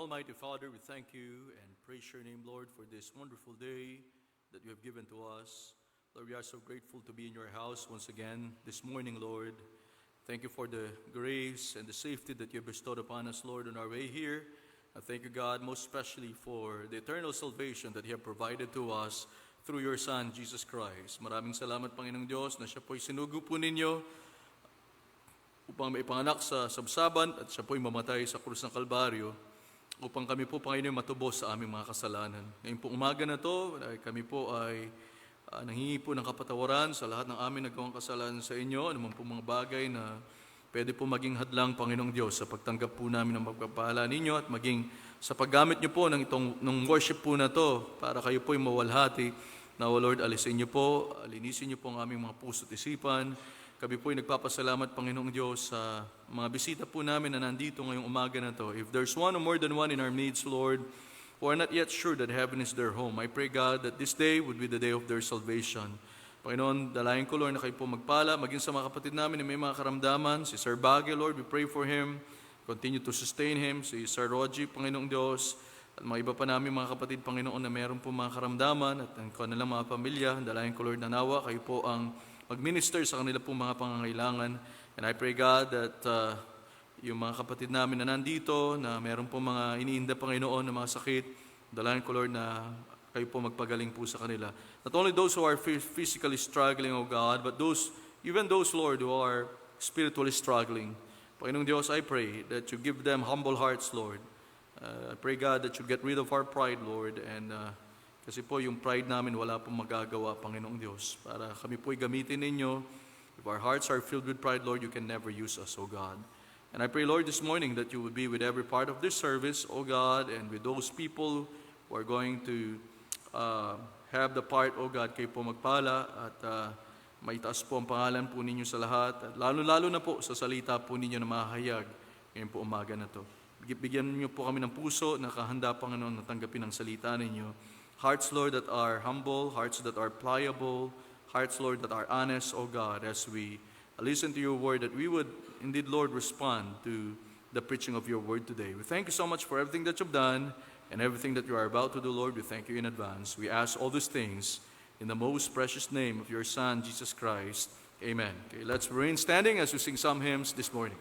Almighty Father, we thank you and praise your name, Lord, for this wonderful day that you have given to us. Lord, we are so grateful to be in your house once again this morning, Lord. Thank you for the grace and the safety that you have bestowed upon us, Lord, on our way here. I thank you, God, most especially for the eternal salvation that you have provided to us through your Son, Jesus Christ. Maraming salamat, Panginoong Diyos, na siya po'y sinugo po ninyo upang maipanganak sa sabsaban at siya po'y mamatay sa krus ng Kalbaryo upang kami po, Panginoon, matubos sa aming mga kasalanan. Ngayon po umaga na to, kami po ay nanghingi po ng kapatawaran sa lahat ng aming nagawang kasalanan sa inyo, anuman po mga bagay na pwede po maging hadlang, Panginoong Diyos, sa pagtanggap po namin ng pagpapala ninyo at maging sa paggamit niyo po ng worship po na to para kayo po'y mawalhati. Now, Lord, alisin niyo po, linisin niyo po ang aming mga puso at isipan. Kami po'y nagpapasalamat, Panginoong Diyos, sa mga bisita po namin na nandito ngayong umaga na to. If there's one or more than one in our midst, Lord, who are not yet sure that heaven is their home, I pray, God, that this day would be the day of their salvation. Panginoon, dalayan ko, Lord, na kayo po magpala, maging sa mga kapatid namin na may mga karamdaman. Si Sir Baguio, Lord, we pray for him. Continue to sustain him. Si Sir Rogie, Panginoong Diyos, at mga iba pa namin mga kapatid, Panginoon, na meron po mga karamdaman at ang kanilang mga pamilya. Dalayan ko, Lord, na nawa, kayo po ang mag-minister sa kanila pong mga pangangailangan. And I pray, God, that yung mga kapatid namin na nandito, na meron po mga iniinda, Panginoon, na mga sakit, dalayan ko, Lord, na kayo po magpagaling po sa kanila. Not only those who are physically struggling, O God, but even those, Lord, who are spiritually struggling. Panginoong Diyos, I pray that you give them humble hearts, Lord. I pray, God, that you get rid of our pride, Lord, and kasi po yung pride namin wala pong magagawa, Panginoong Diyos. Para kami po'y gamitin ninyo. If our hearts are filled with pride, Lord, you can never use us, O God. And I pray, Lord, this morning that you would be with every part of this service, O God, and with those people who are going to have the part, O God, kayo po magpala at maitaas po ang pangalan po ninyo sa lahat. At lalo-lalo na po sa salita po ninyo na mahahayag ngayon po umaga na to. Bigyan niyo po kami ng puso na kahanda, Panginoon, na tanggapin ang salita ninyo. Hearts, Lord, that are humble, hearts that are pliable, hearts, Lord, that are honest, O God, as we listen to your word, that we would indeed, Lord, respond to the preaching of your word today. We thank you so much for everything that you've done and everything that you are about to do, Lord. We thank you in advance. We ask all these things in the most precious name of your Son, Jesus Christ. Amen. Okay, let's remain standing as we sing some hymns this morning.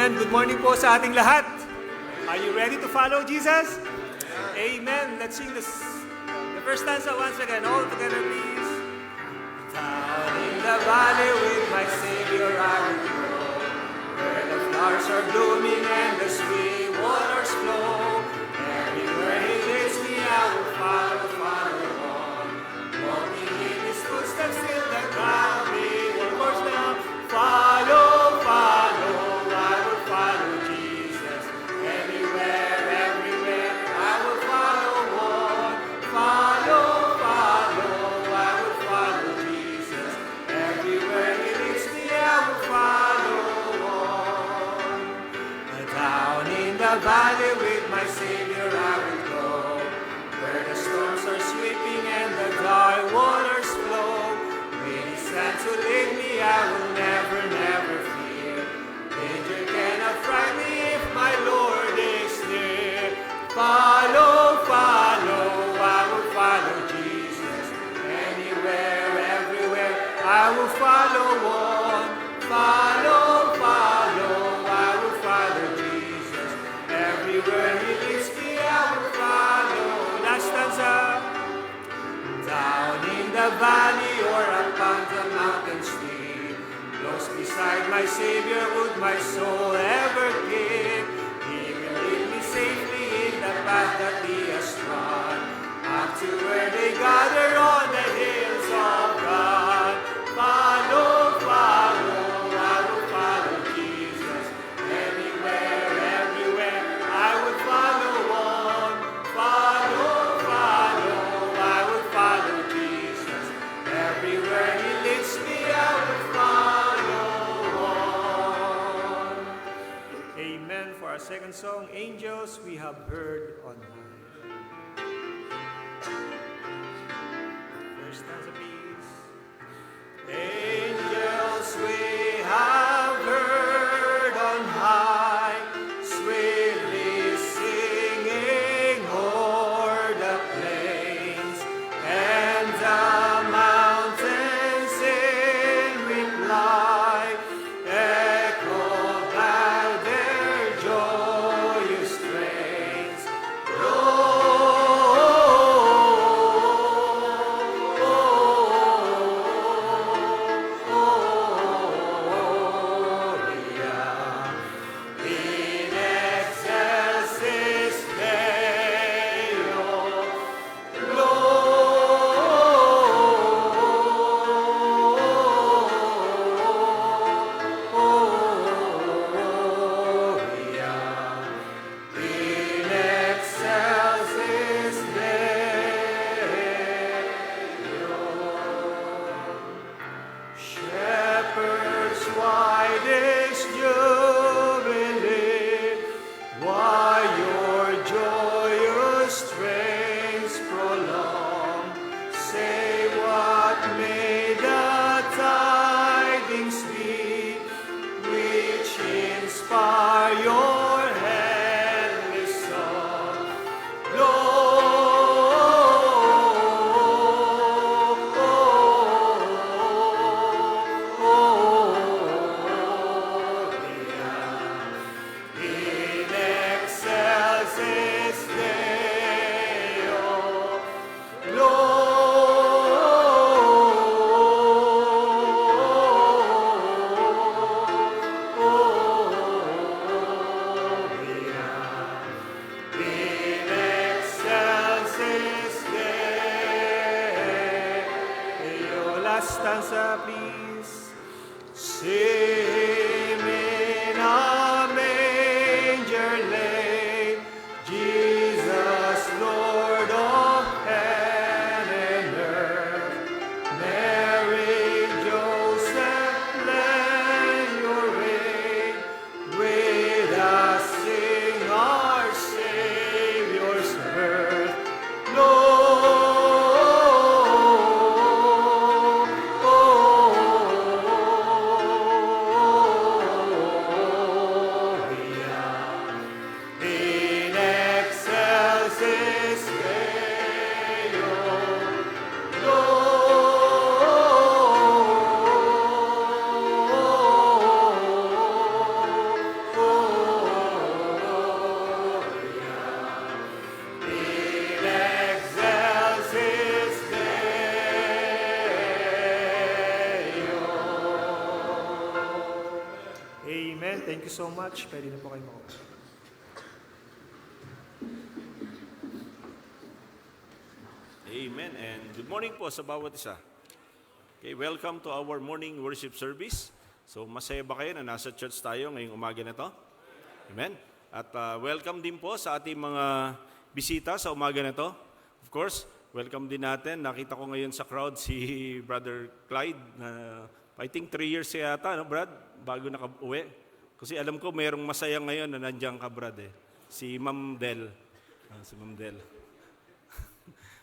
Good morning po sa ating lahat. Are you ready to follow Jesus? Amen. Let's sing the first stanza once again. All together, please. Down in the valley with my Savior I will go, where the flowers are blooming and the sweet waters flow. Everywhere He leads me I will follow, follow on. Walking in His footsteps till the ground be one more now. Follow, follow. Follow Jesus, everywhere, everywhere, I will follow on. Follow, follow, I will follow Jesus, everywhere He leads me, I will follow on. Down in the valley with my Savior I will go, where the storms are sweeping and the thy waters flow. When he stands to lead me, I will never, never fear. Danger cannot frighten me if my Lord is near. Follow, follow, I will follow Jesus. Anywhere, everywhere, I will follow on. Follow, follow, I will follow Jesus. Everywhere he leads me, I will follow. Last stanza. Down in the valley or upon the mountain street, close beside my Savior would my soul ever keep. He will lead me safely in the path that he has trod, up to where they gather on the hills of God. Follow, follow, I will follow Jesus. Anywhere, everywhere, I will follow on. Follow, follow, I will follow Jesus. Everywhere he leads me, I will follow on. Amen. For our second song, Angels We Have Heard on High. First stanza, please. Angels we have heard on high, sweetly singing o'er the plains, and the mountains in reply echo back their joyous strains. In excelsis Deo, Gloria. In excelsis Deo. Shepherds, why this jubilee? Why your joyous strains prolong? Say what may the tidings be, which inspire your heavenly song. Gloria. In excelsis Deo, Gloria. In excelsis Deo. Last stanza, please. See in a manger laid, Jesus, Lord of heaven and earth. Mary, Joseph, lend your aid. With us sing our Savior's birth. Gloria. In excelsis Deo, Gloria. In excelsis Deo. Amen. Thank you so much. Pwede na po kayo makuha. Amen and good morning po sa bawat isa. Okay, welcome to our morning worship service. So masaya ba kayo na nasa church tayo ngayong umaga na to? Amen. At welcome din po sa ating mga bisita sa umaga na to. Of course, welcome din natin. Nakita ko ngayon sa crowd si Brother Clyde na I think 3 years siya yata, no, Brad? Bago nakauwi. Kasi alam ko mayroong masaya ngayon na nandiyan ka, Brad. Si Ma'am Del. Si Ma'am Del.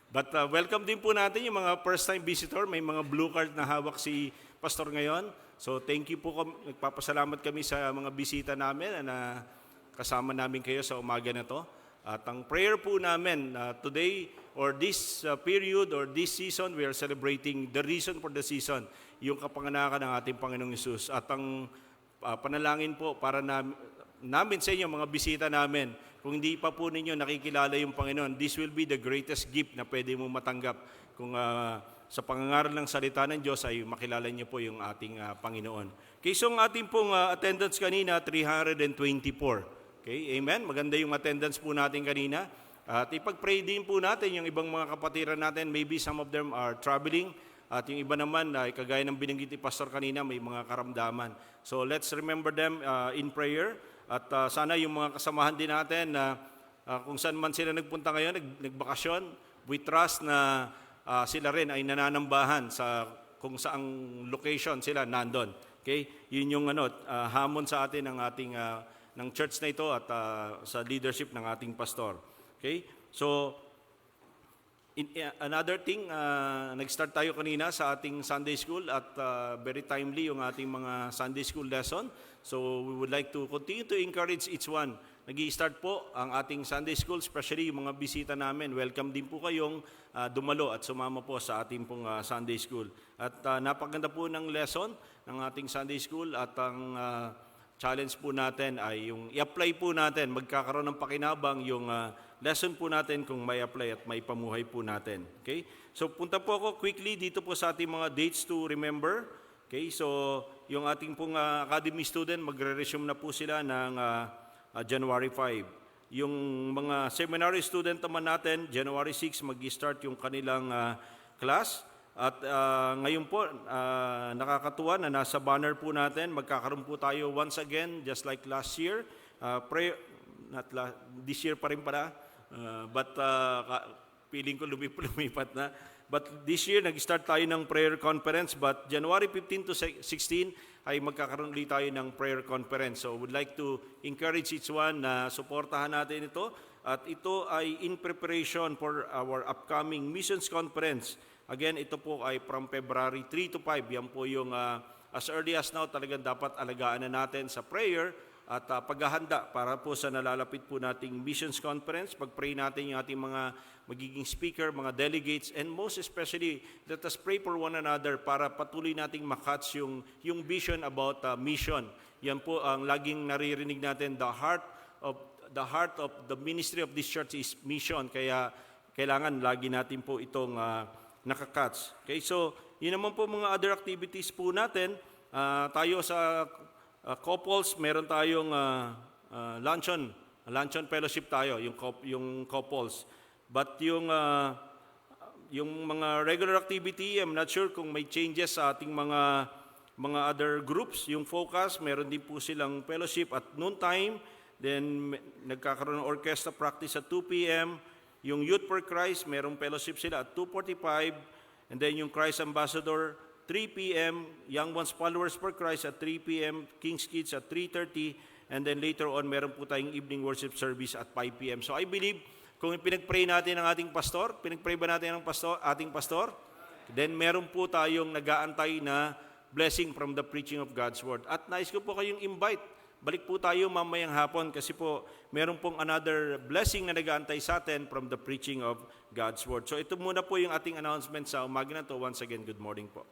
But welcome din po natin yung mga first-time visitor. May mga blue card na hawak si Pastor ngayon. So thank you po. Nagpapasalamat kami sa mga bisita namin na kasama namin kayo sa umaga na to. At ang prayer po namin today or this period or this season, we are celebrating the reason for the season, yung kapanganakan ng ating Panginoong Hesus. At ang panalangin po para namin sa inyo, mga bisita namin, kung hindi pa po ninyo nakikilala yung Panginoon, this will be the greatest gift na pwede mo matanggap kung sa pangangaral ng salita ng Diyos ay makilala niyo po yung ating Panginoon. Okay, so ang ating pong attendance kanina, 324. Okay, amen? Maganda yung attendance po natin kanina. At ipag-pray din po natin yung ibang mga kapatiran natin. Maybe some of them are traveling. At yung iba naman, kagaya ng binanggit ni Pastor kanina, may mga karamdaman. So let's remember them in prayer. At sana yung mga kasamahan din natin na kung saan man sila nagpunta ngayon, nagbakasyon, we trust na sila rin ay nananambahan sa kung saang location sila nandun. Okay? Yun yung hamon sa atin ng ating ng church na ito at sa leadership ng ating pastor. Okay? So, another thing, nag-start tayo kanina sa ating Sunday school at very timely yung ating mga Sunday school lesson. So we would like to continue to encourage each one. Nag-i-start po ang ating Sunday school, especially yung mga bisita namin. Welcome din po kayong dumalo at sumama po sa ating pong Sunday school. At napaganda po ng lesson ng ating Sunday school at ang challenge po natin ay yung i-apply po natin, magkakaroon ng pakinabang yung lesson po natin kung may apply at may pamuhay po natin. Okay? So punta po ako quickly dito po sa ating mga dates to remember. Okay? So yung ating pong academy student, magre-resume na po sila ng January 5. Yung mga seminary student naman natin, January 6 mag-start yung kanilang class. At ngayon po, nakakatuwa na nasa banner po natin, magkakaroon po tayo once again, just like last year. This year pa rin pala, but feeling ko lumipat na. But this year, nag-start tayo ng prayer conference, but January 15 to 16 ay magkakaroon ulit tayo ng prayer conference. So, would like to encourage each one na suportahan natin ito. At ito ay in preparation for our upcoming missions conference. Again, ito po ay from February 3 to 5. Yan po yung as early as now talagang dapat alagaan na natin sa prayer at paghahanda para po sa nalalapit po nating missions conference. Pag-pray natin yung ating mga magiging speaker, mga delegates, and most especially, let us pray for one another para patuloy nating makatch yung vision about mission. Yan po ang laging naririnig natin, the heart of the ministry of this church is mission. Kaya kailangan lagi natin po itong nakakatch. Okay, so yun naman po mga other activities po natin. Tayo sa couples, meron tayong luncheon fellowship tayo, yung couples. But yung mga regular activity, I'm not sure kung may changes sa ating mga other groups. Yung focus, meron din po silang fellowship at noontime. Then nagkakaroon ng orchestra practice at 2 p.m. Yung Youth for Christ, merong fellowship sila at 2:45. And then yung Christ Ambassador, 3 p.m., Young Ones Followers for Christ at 3 p.m., King's Kids at 3:30, and then later on, meron po tayong evening worship service at 5 p.m. So I believe, kung pinag-pray natin ng ating pastor, pinag-pray ba natin ng ating pastor? Then meron po tayong nag-aantay na blessing from the preaching of God's Word. At nais ko po kayong invite. Balik po tayo mamayang hapon kasi po meron pong another blessing na nag-aantay sa atin from the preaching of God's Word. So ito muna po yung ating announcement sa umaga na to. Once again, good morning po.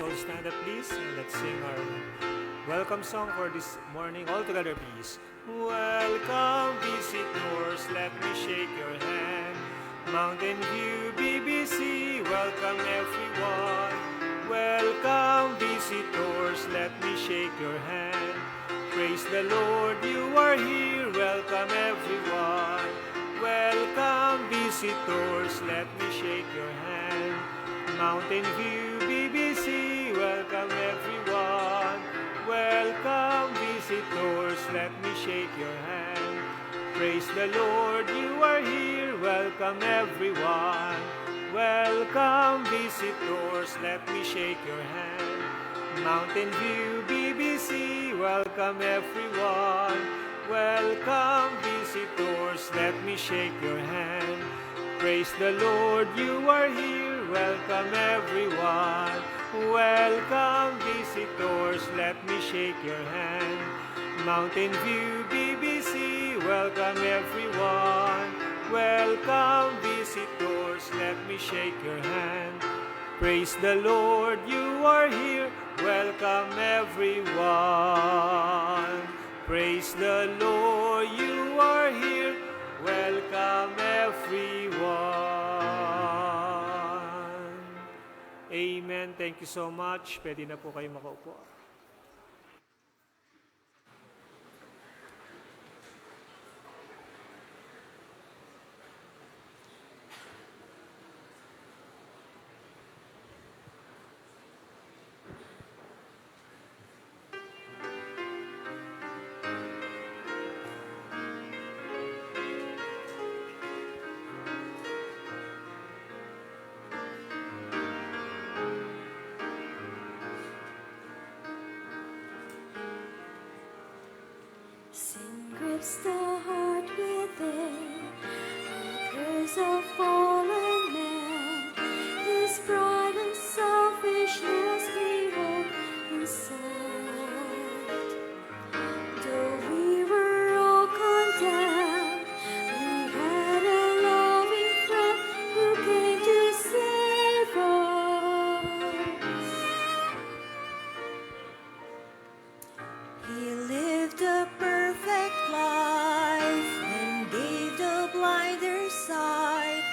all stand up, please, and let's sing our welcome song for this morning. All together, please. Welcome, visitors, let me shake your hand. Mountain View BBC, welcome everyone. Welcome, visitors, let me shake your hand. Praise the Lord, you are here, welcome everyone. Welcome, visitors, let me shake your hand. Mountain View BBC, welcome everyone. Welcome, visitors, let me shake your hand. Praise the Lord, you are here, welcome everyone. Welcome, visitors, let me shake your hand. Mountain View BBC, welcome everyone. Welcome, visitors, let me shake your hand. Praise the Lord, you are here, welcome everyone. Welcome, visitors, let me shake your hand. Mountain View BBC, welcome everyone. Welcome, visitors, let me shake your hand. Praise the Lord, you are here, welcome everyone. Praise the Lord, you are here, welcome everyone. Amen. Thank you so much. Pwede na po kayo makaupo. Sin grips the heart within, the curse of fallen man. His pride and selfishness we hold inside. Though we were all condemned, we had a loving friend who came to save us. He lived a perfect life and gave the blinder sight.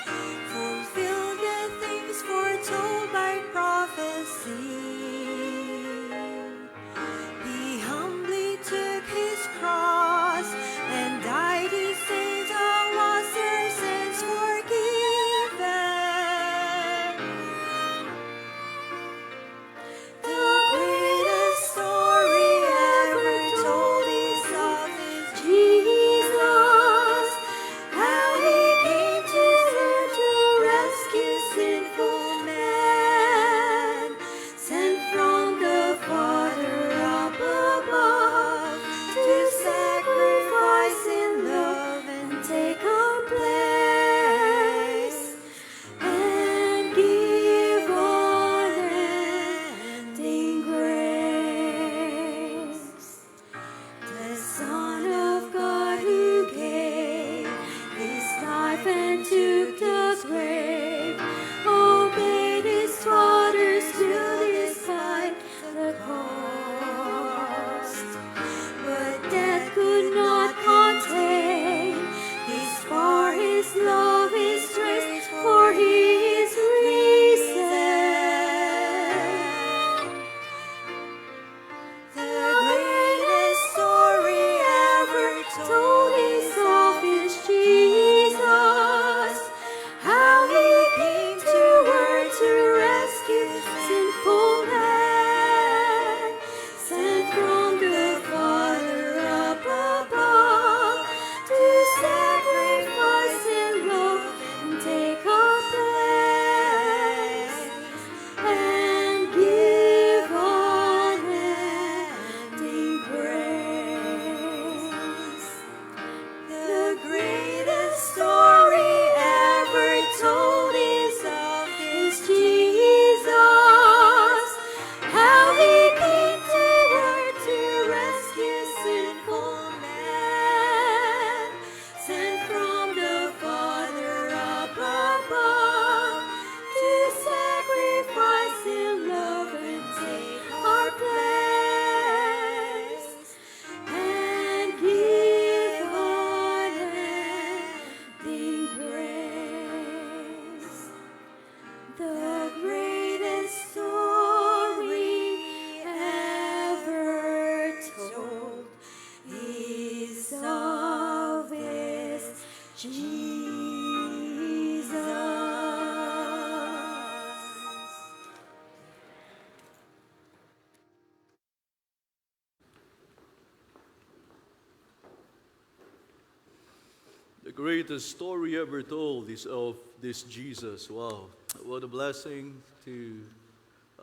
The greatest story ever told is of this Jesus. Wow, what a blessing to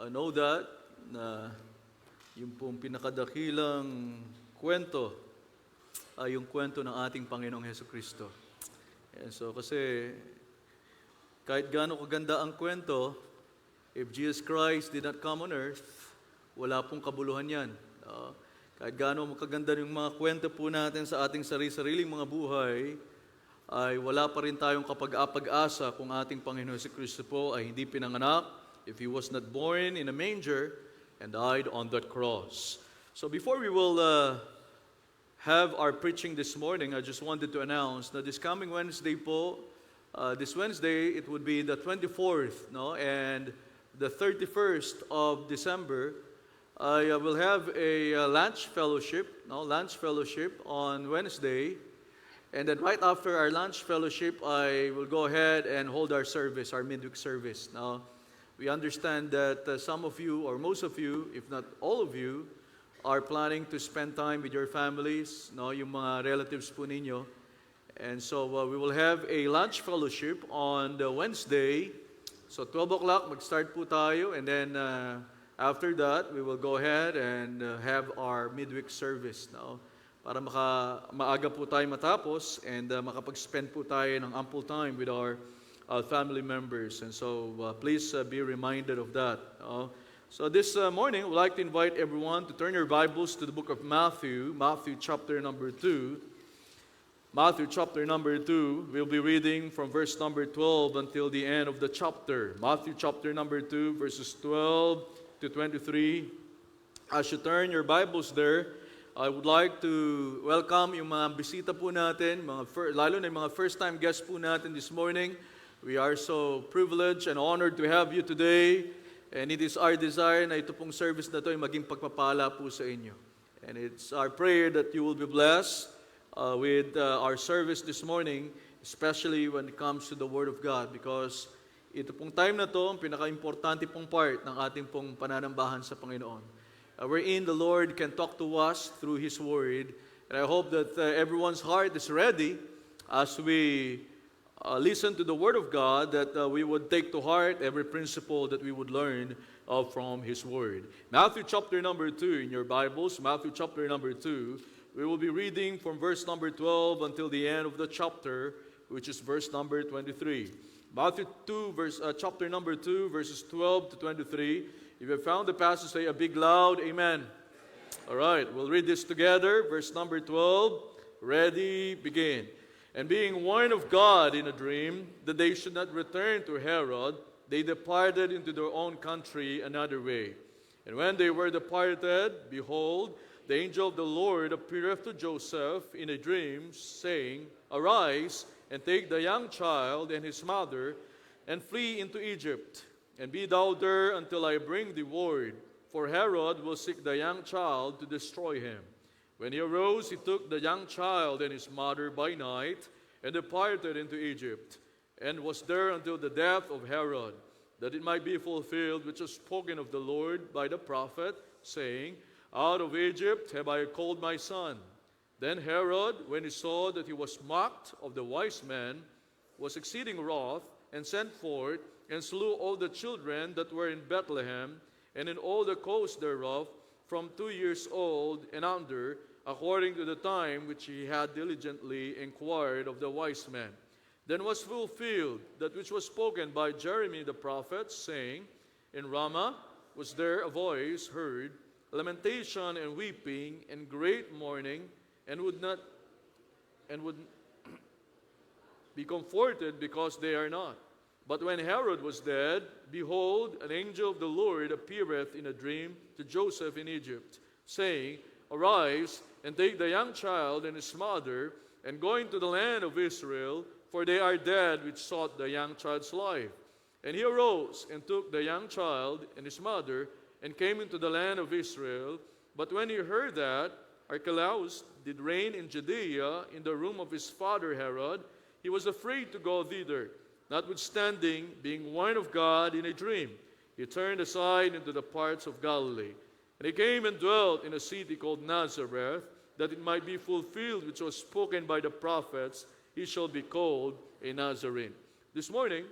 know that na yung pong pinakadakilang kwento ay yung kwento ng ating Panginoong Hesus Kristo. And so kasi kahit gaano kaganda ang kwento, if Jesus Christ did not come on earth, wala pong kabuluhan yan. Kahit gaano makaganda yung mga kwento po natin sa ating sariling mga buhay, ay wala pa rin tayong kapag-apag-asa kung ating Panginoon si Kristo po ay hindi pinanganak, if He was not born in a manger and died on that cross. So before we will have our preaching this morning, I just wanted to announce that this coming Wednesday po, this Wednesday, it would be the 24th, no? And the 31st of December, I will have a lunch fellowship on Wednesday. And then right after our lunch fellowship, I will go ahead and hold our service, our midweek service. Now, we understand that some of you, or most of you, if not all of you, are planning to spend time with your families, no, yung mga relatives po ninyo. And so we will have a lunch fellowship on the Wednesday. So 12 o'clock, mag-start po tayo. And then after that, we will go ahead and have our midweek service now. Para maaga po tayo matapos and makapag-spend po tayo ng ample time with our family members. And so please be reminded of that. So this morning, we'd like to invite everyone to turn your Bibles to the book of Matthew chapter number 2. Matthew chapter number 2, we'll be reading from verse number 12 until the end of the chapter. Matthew chapter number 2, verses 12 to 23. As you turn your Bibles there, I would like to welcome yung mga bisita po natin, lalo na yung mga first-time guests po natin this morning. We are so privileged and honored to have you today. And it is our desire na ito pong service na ito ay maging pagpapala po sa inyo. And it's our prayer that you will be blessed with our service this morning, especially when it comes to the Word of God. Because ito pong time na to, ang pinaka-importante pong part ng ating pong pananambahan sa Panginoon. Wherein the Lord can talk to us through His Word. And I hope that everyone's heart is ready as we listen to the Word of God, that we would take to heart every principle that we would learn from His Word. Matthew chapter number 2 in your Bibles, Matthew chapter number 2, we will be reading from verse number 12 until the end of the chapter, which is verse number 23. Matthew 2, chapter number 2, verses 12 to 23. If you have found the passage, say a big loud amen. All right, we'll read this together. Verse number 12. Ready, begin. And being warned of God in a dream that they should not return to Herod, they departed into their own country another way. And when they were departed, behold, the angel of the Lord appeareth to Joseph in a dream, saying, Arise, and take the young child and his mother, and flee into Egypt. And be thou there until I bring thee word, for Herod will seek the young child to destroy him. When he arose, he took the young child and his mother by night, and departed into Egypt, and was there until the death of Herod, that it might be fulfilled which was spoken of the Lord by the prophet, saying, Out of Egypt have I called my son. Then Herod, when he saw that he was mocked of the wise men, was exceeding wroth, and sent forth, and slew all the children that were in Bethlehem, and in all the coast thereof, from 2 years old and under, according to the time which he had diligently inquired of the wise men. Then was fulfilled that which was spoken by Jeremy the prophet, saying, In Ramah was there a voice heard, lamentation and weeping, and great mourning, and would be comforted because they are not. But when Herod was dead, behold, an angel of the Lord appeareth in a dream to Joseph in Egypt, saying, Arise, and take the young child and his mother, and go into the land of Israel, for they are dead which sought the young child's life. And he arose, and took the young child and his mother, and came into the land of Israel. But when he heard that Archelaus did reign in Judea in the room of his father Herod, he was afraid to go thither. Notwithstanding, being warned of God in a dream, he turned aside into the parts of Galilee. And he came and dwelt in a city called Nazareth, that it might be fulfilled which was spoken by the prophets, he shall be called a Nazarene. This morning,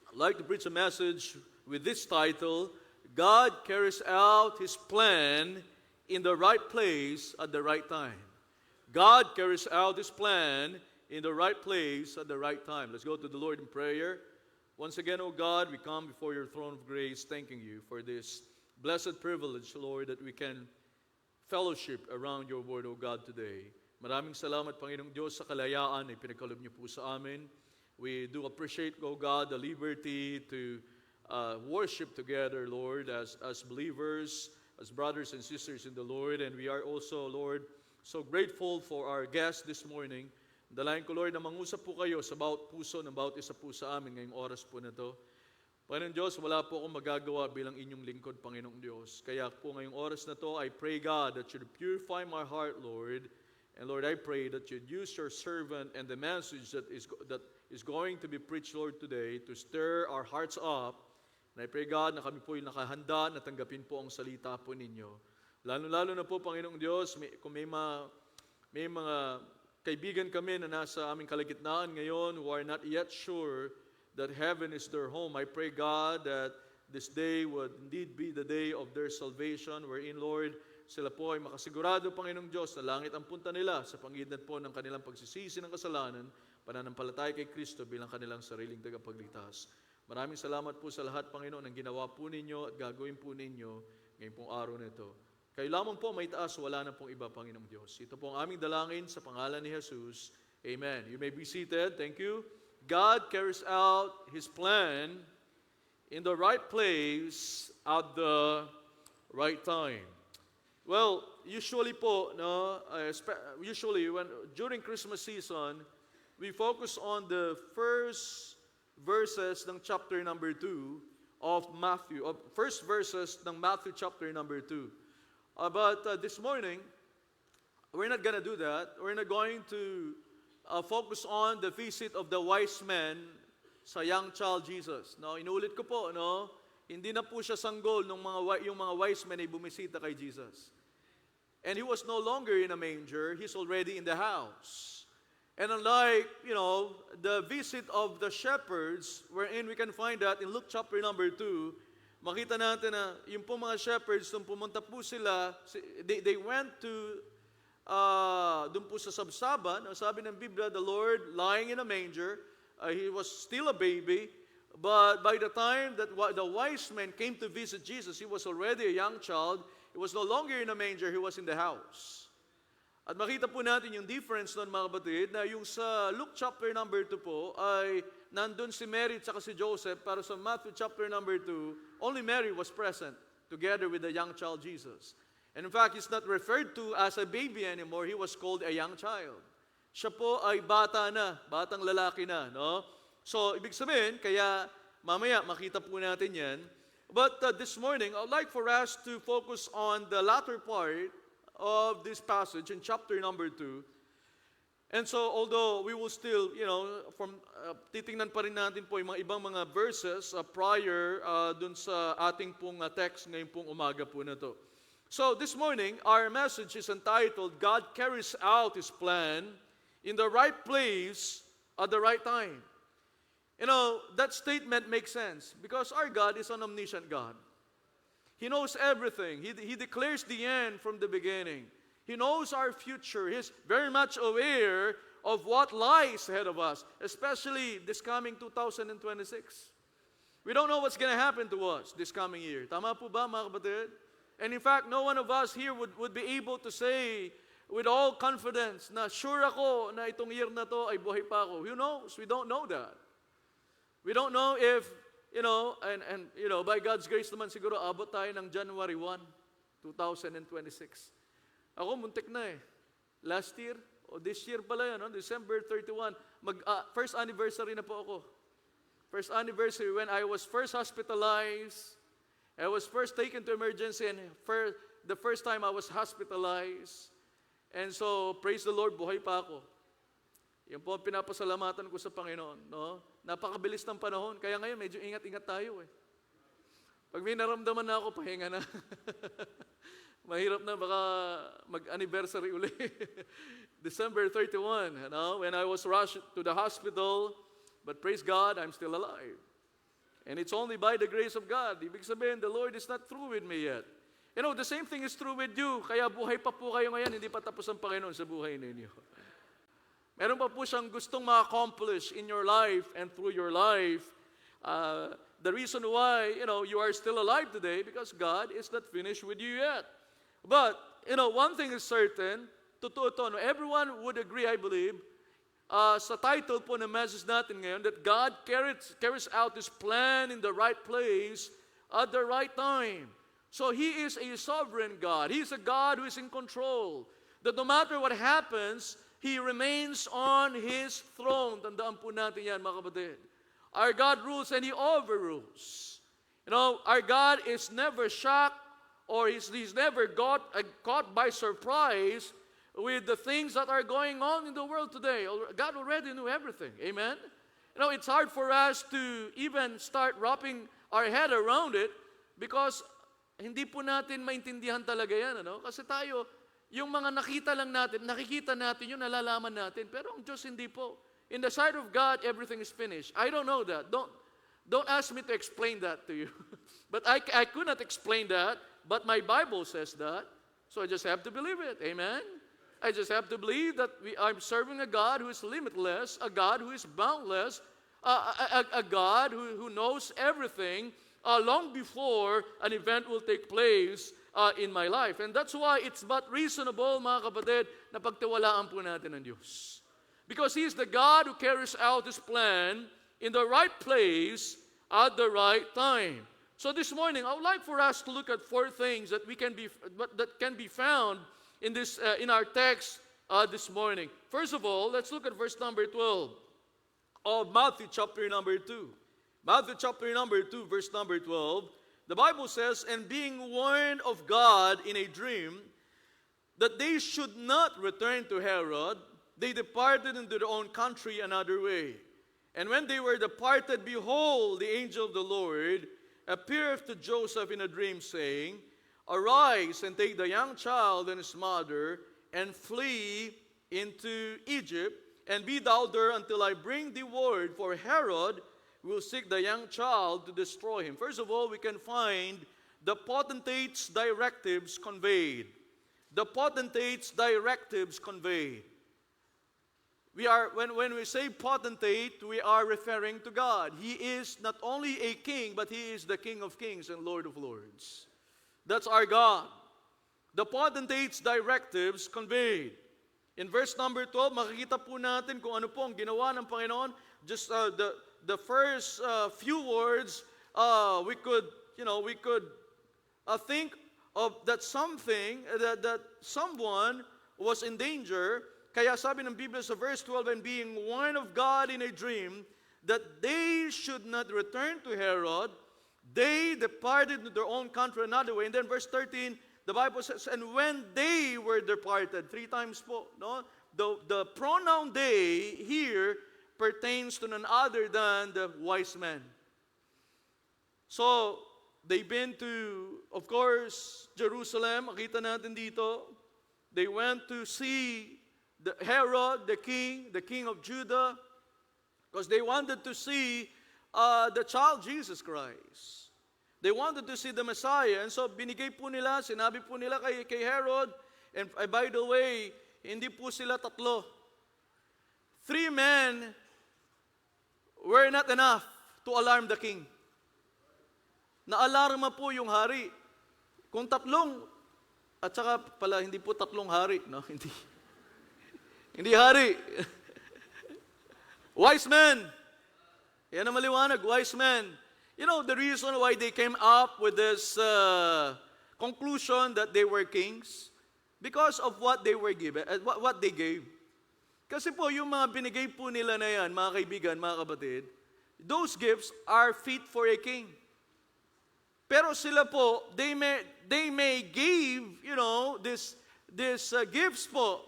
I'd like to preach a message with this title, God carries out His plan in the right place at the right time. God carries out His plan in the right place at the right time. Let's go to the Lord in prayer. Once again, O God, we come before your throne of grace, thanking you for this blessed privilege, Lord, that we can fellowship around your word, O God, today. Maraming salamat, Panginoong Diyos, sa kalayaan na ipinagkaloob niyo po sa amin. We do appreciate, O God, the liberty to worship together, Lord, as believers, as brothers and sisters in the Lord. And we are also, Lord, so grateful for our guests this morning. Dalayan ko, Lord, na mangusap po kayo sa bawat puso ng bawat isa po sa amin ngayong oras po na to. Panginoong Diyos, wala po akong magagawa bilang inyong lingkod, Panginoong Diyos. Kaya po ngayong oras na to, I pray, God, that you'd purify my heart, Lord. And Lord, I pray that you'd use your servant and the message that is going to be preached, Lord, today to stir our hearts up. And I pray, God, na kami po yung nakahanda na tanggapin po ang salita po ninyo. Lalo-lalo na po, Panginoong Diyos, kung may mga kaibigan kami na nasa aming kalagitnaan ngayon who are not yet sure that heaven is their home, I pray, God, that this day would indeed be the day of their salvation, wherein, Lord, sila po ay makasigurado, Panginoong Diyos, na langit ang punta nila sa pangitan po ng kanilang pagsisisi ng kasalanan, pananampalataya kay Kristo bilang kanilang sariling tagapagligtas. Maraming salamat po sa lahat, Panginoon, ng ginawa po ninyo at gagawin po ninyo ngayong pong araw na ito. Kayo lamang po may taas, wala na pong iba, Panginoong Diyos. Ito po ang aming dalangin sa pangalan ni Jesus. Amen. You may be seated. Thank you. God carries out His plan in the right place at the right time. Well, usually po, during Christmas season, we focus on the first verses ng chapter number 2 of Matthew, first verses ng Matthew chapter number 2. But this morning, we're not going to do that. We're not going to focus on the visit of the wise men sa young child Jesus. No, inuulit ko po, no, hindi na po siya sanggol yung mga wise men ay bumisita kay Jesus. And He was no longer in a manger, He's already in the house. And unlike, the visit of the shepherds, wherein we can find that in Luke chapter number 2, makita natin na yung po mga shepherds, nung pumunta po sila, they went to, dun po sa sabsaban, sabi ng Biblia, the Lord lying in a manger, He was still a baby, but by the time that the wise men came to visit Jesus, He was already a young child. He was no longer in a manger, He was in the house. At makita po natin yung difference nun, mga kapatid, na yung sa Luke chapter number 2 po, ay nandun si Mary at saka si Joseph, para sa Matthew chapter number 2, only Mary was present together with the young child Jesus. And in fact, He's not referred to as a baby anymore, He was called a young child. Siya po ay bata na, batang lalaki na, no? So, ibig sabihin, kaya mamaya makita po natin yan. But this morning, I would like for us to focus on the latter part of this passage in chapter number 2. And so, although we will still, titingnan pa rin natin po yung mga ibang mga verses prior dun sa ating pong text ngayon pong umaga po na to. So, this morning, our message is entitled, God Carries Out His Plan in the Right Place at the Right Time. That statement makes sense because our God is an omniscient God. He knows everything. He declares the end from the beginning. He knows our future. He's very much aware of what lies ahead of us, especially this coming 2026. We don't know what's going to happen to us this coming year. Tama po ba, mga kapatid? And in fact, no one of us here would be able to say with all confidence na sure ako na itong year na to ay buhay pa ako. Who knows? We don't know that. We don't know if, by God's grace naman siguro abot tayo ng January 1, 2026. Ako muntik na eh. Last year, this year pala yan, December 31, first anniversary na po ako. First anniversary when I was first hospitalized. I was first taken to emergency and the first time I was hospitalized. And so, praise the Lord, buhay pa ako. Yan po ang pinapasalamatan ko sa Panginoon. No? Napakabilis ng panahon. Kaya ngayon, medyo ingat-ingat tayo eh. Pag may naramdaman na ako, pahinga na. Mahirap na baka mag-anniversary uli. December 31, when I was rushed to the hospital, but praise God, I'm still alive. And it's only by the grace of God. Ibig sabihin, the Lord is not through with me yet. The same thing is true with you. Kaya buhay pa po kayo ngayon, hindi pa tapos ang Panginoon sa buhay ninyo. Meron pa po siyang gustong ma-accomplish in your life and through your life. The reason why, you are still alive today, because God is not finished with you yet. But, one thing is certain, totoo to, everyone would agree, I believe, sa title po ng message natin ngayon, that God carries out His plan in the right place at the right time. So He is a sovereign God. He is a God who is in control. That no matter what happens, He remains on His throne. Tandaan po natin yan, mga kapatid. Our God rules and He overrules. Our God is never shocked or He's never caught by surprise with the things that are going on in the world today. God already knew everything. Amen? It's hard for us to even start wrapping our head around it because hindi po natin maintindihan talaga yan. Kasi tayo, yung mga nakikita natin yun, nalalaman natin. Pero ang Diyos hindi po. In the sight of God, everything is finished. I don't know that. Don't ask me to explain that to you. But I could not explain that, but my Bible says that. So I just have to believe it. Amen? I just have to believe that I'm serving a God who is limitless, a God who is boundless, a God who knows everything long before an event will take place in my life. And that's why it's but reasonable, mga kapatid, na pagtiwalaan po natin ang Diyos. Because He is the God who carries out His plan in the right place at the right time. So this morning, I would like for us to look at 4 things that can be found in our text this morning. First of all, let's look at verse number 12 of Matthew chapter number 2. Matthew chapter number 2, verse number 12. The Bible says, "And being warned of God in a dream that they should not return to Herod, they departed into their own country another way. And when they were departed, behold, the angel of the Lord appeared to Joseph in a dream, saying, Arise and take the young child and his mother and flee into Egypt, and be thou there until I bring thee word, for Herod will seek the young child to destroy him." First of all, we can find the potentate's directives conveyed. The potentate's directives conveyed. When we say potentate, we are referring to God. He is not only a king, but He is the King of kings and Lord of lords. That's our God. The potentate's directives conveyed. In verse number 12, makikita po natin kung ano po ang ginawa ng Panginoon. Just the first few words, we could think of that someone was in danger. Kaya sabi ng Biblia sa verse 12, "And being warned of God in a dream that they should not return to Herod, they departed to their own country another way." And then verse 13, the Bible says, "And when they were departed," 3 times po, no? The pronoun "they" here pertains to none other than the wise men. So, they've been to, of course, Jerusalem. Makita natin dito. They went to see Herod, the king of Judah, because they wanted to see the child Jesus Christ. They wanted to see the Messiah. And so, binigay po nila, sinabi po nila kay Herod, and by the way, hindi po sila 3. 3 men were not enough to alarm the king. Naalarma po yung hari. Kung 3, at saka pala hindi po 3 hari, no? Hindi hari. Wise men. Yan ang maliwanag, wise men. You know the reason why they came up with this conclusion that they were kings? Because of what they were given, what they gave. Kasi po yung mga binigay po nila na yan, mga kaibigan, mga kapatid, those gifts are fit for a king. Pero sila po, they may give, this gifts po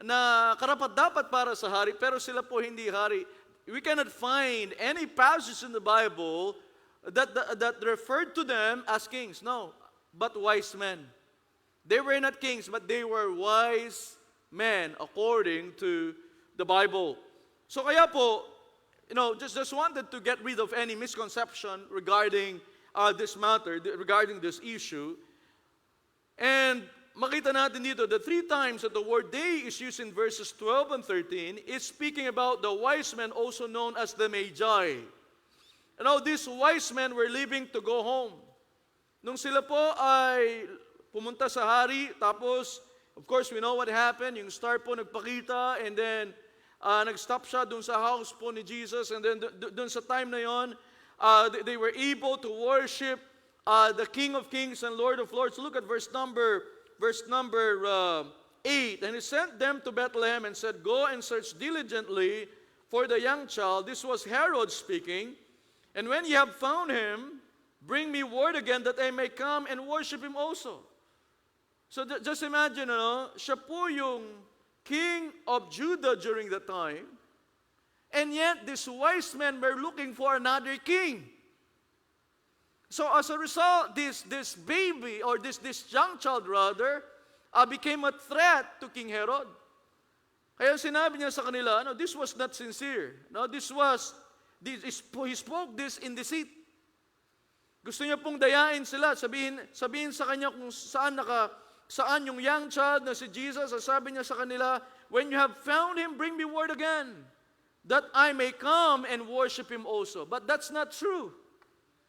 na karapat-dapat para sa hari, pero sila po hindi hari. We cannot find any passage in the Bible that referred to them as kings. No, but wise men. They were not kings, but they were wise men according to the Bible. So kaya po, just wanted to get rid of any misconception regarding this matter, regarding this issue. And makita natin dito, the 3 times that the word they is used in verses 12 and 13 is speaking about the wise men, also known as the Magi. These wise men were leaving to go home. Nung sila po ay pumunta sa hari, tapos, of course, we know what happened. Yung star po nagpakita, and then nag-stop siya dun sa house po ni Jesus, and then dun sa time na yon, they were able to worship the King of Kings and Lord of Lords. Look at verse number 8. And he sent them to Bethlehem and said, "Go and search diligently for the young child." This was Herod speaking. "And when ye have found him, bring me word again that I may come and worship him also." So just imagine, siya po yung king of Judah during the time. And yet, these wise men were looking for another king. So as a result, this baby, or this young child rather, became a threat to King Herod. Kaya sinabi niya sa kanila, this was not sincere. He spoke this in deceit. Gusto niya pong dayain sila, sabihin sa kanya kung saan yung young child na si Jesus. Sabi niya sa kanila, "When you have found him, bring me word again, that I may come and worship him also." But that's not true.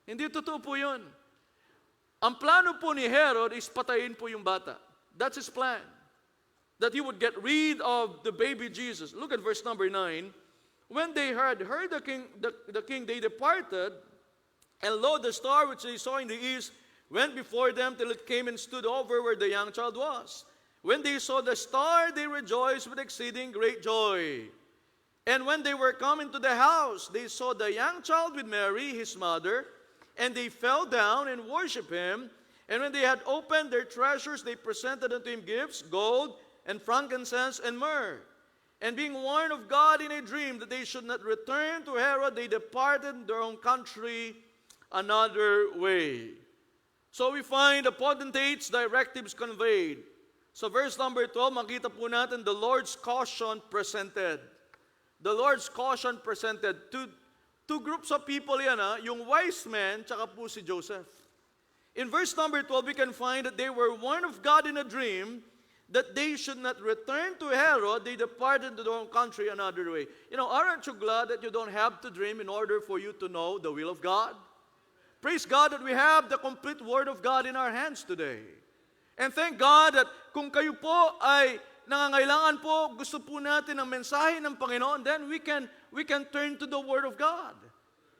Hindi totoo po yun. Ang plano po ni Herod is patayin po yung bata. That's his plan. That he would get rid of the baby Jesus. Look at verse number 9. "When they heard the king, they departed, and lo, the star which they saw in the east went before them till it came and stood over where the young child was. When they saw the star, they rejoiced with exceeding great joy. And when they were come into the house, they saw the young child with Mary, his mother, and they fell down and worshipped him. And when they had opened their treasures, they presented unto him gifts, gold, and frankincense, and myrrh. And being warned of God in a dream that they should not return to Herod, they departed their own country another way." So we find the potentates' directives conveyed. So verse number 12, makita po natin the Lord's caution presented. The Lord's caution presented. Two groups of people yan, yung wise men, tsaka po si Joseph. In verse number 12, we can find that they were warned of God in a dream that they should not return to Herod. They departed to their own country another way. Aren't you glad that you don't have to dream in order for you to know the will of God? Praise God that we have the complete Word of God in our hands today. And thank God that kung kayo po ay nangangailangan po, gusto po natin ang mensahe ng Panginoon, then we can turn to the Word of God.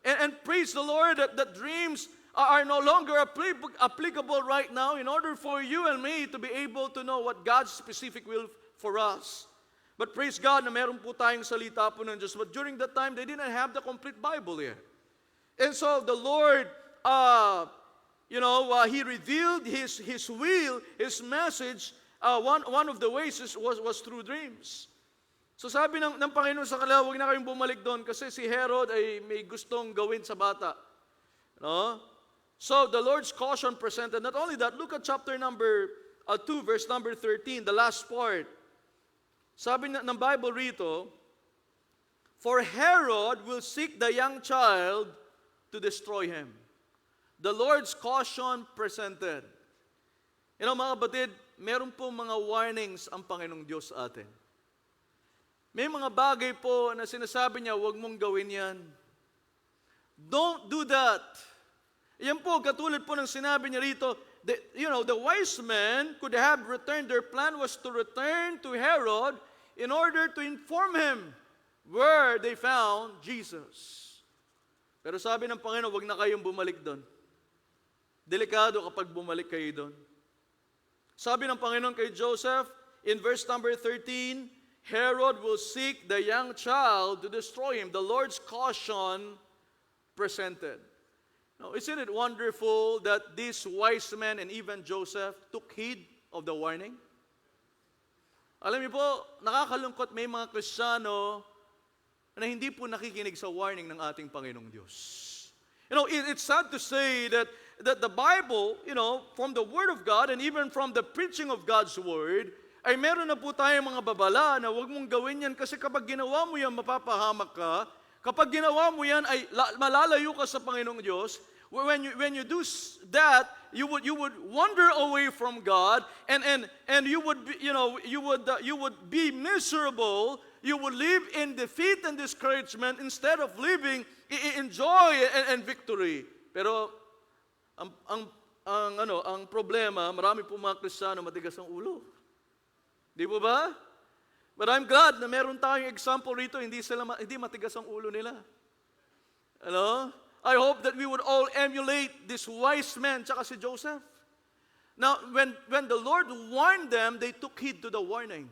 And praise the Lord that dreams are no longer applicable right now in order for you and me to be able to know what God's specific will for us. But praise God na meron po tayong salita po ng Diyos. But during that time, they didn't have the complete Bible yet. And so the Lord, He revealed His will, His message. One of the ways was through dreams. So sabi ng Panginoon sa kanila, huwag na kayong bumalik doon kasi si Herod ay may gustong gawin sa bata. So the Lord's caution presented. Not only that, look at chapter number 2, verse number 13, the last part. Sabi ng Bible rito, "For Herod will seek the young child to destroy him." The Lord's caution presented. Mga kapatid, meron po mga warnings ang Panginoong Diyos sa atin. May mga bagay po na sinasabi niya, huwag mong gawin yan. Don't do that. Yan po, katulad po ng sinabi niya rito, the wise men could have returned. Their plan was to return to Herod in order to inform him where they found Jesus. Pero sabi ng Panginoon, huwag na kayong bumalik doon. Delikado kapag bumalik kayo doon. Sabi ng Panginoon kay Joseph, in verse number 13, Herod will seek the young child to destroy him. The Lord's caution presented. Now, isn't it wonderful that these wise men and even Joseph took heed of the warning? Alam niyo po, nakakalungkot may mga Kristiyano na hindi po nakikinig sa warning ng ating Panginoong Diyos. It's sad to say that that the Bible, from the Word of God and even from the preaching of God's Word, ay meron na po tayong mga babala na huwag mong gawin yan kasi kapag ginawa mo yan, mapapahamak ka. Kapag ginawa mo yan, ay malalayo ka sa Panginoong Diyos. When you do that, you would wander away from God, and you would be, you would be miserable. You would live in defeat and discouragement instead of living in joy and victory. Pero ang problema, marami po mga Kristiyano matigas ang ulo. Di po ba? But I'm glad na meron tayong example rito, hindi matigas ang ulo nila. I hope that we would all emulate this wise man, tsaka si Joseph. Now, when the Lord warned them, they took heed to the warning.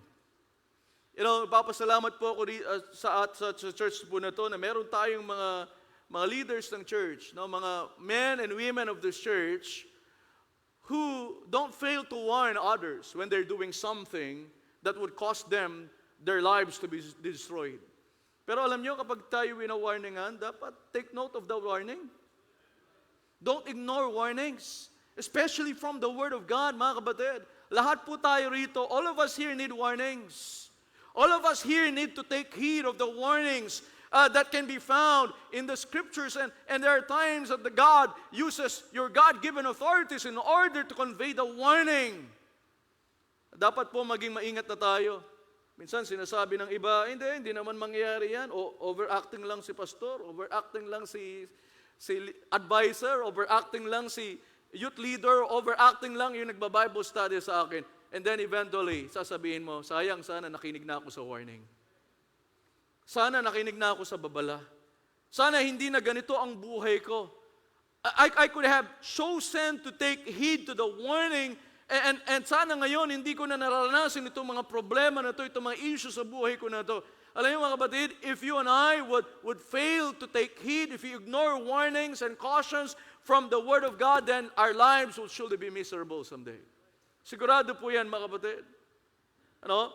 Papasalamat po ako sa church po na to na meron tayong mga leaders ng church, mga men and women of this church who don't fail to warn others when they're doing something that would cost them their lives to be destroyed. Pero alam nyo, kapag tayo wina-warningan, dapat take note of the warning. Don't ignore warnings, especially from the Word of God, mga kapatid. Lahat po tayo rito, all of us here need warnings. All of us here need to take heed of the warnings that can be found in the Scriptures. And there are times that God uses your God-given authorities in order to convey the warning. Dapat po maging maingat na tayo. Minsan sinasabi ng iba, hindi naman mangyayari yan. O overacting lang si pastor, overacting lang si advisor, overacting lang si youth leader, overacting lang yung nagba-Bible study sa akin. And then eventually, sasabihin mo, sayang, sana nakinig na ako sa warning. Sana nakinig na ako sa babala. Sana hindi na ganito ang buhay ko. I could have chosen to take heed to the warning. And sana ngayon, hindi ko na nararanasan itong mga problema na ito, itong mga issues sa buhay ko na ito. Alam niyo mga kapatid, if you and I would fail to take heed, if you ignore warnings and cautions from the Word of God, then our lives will surely be miserable someday. Sigurado po yan mga kapatid.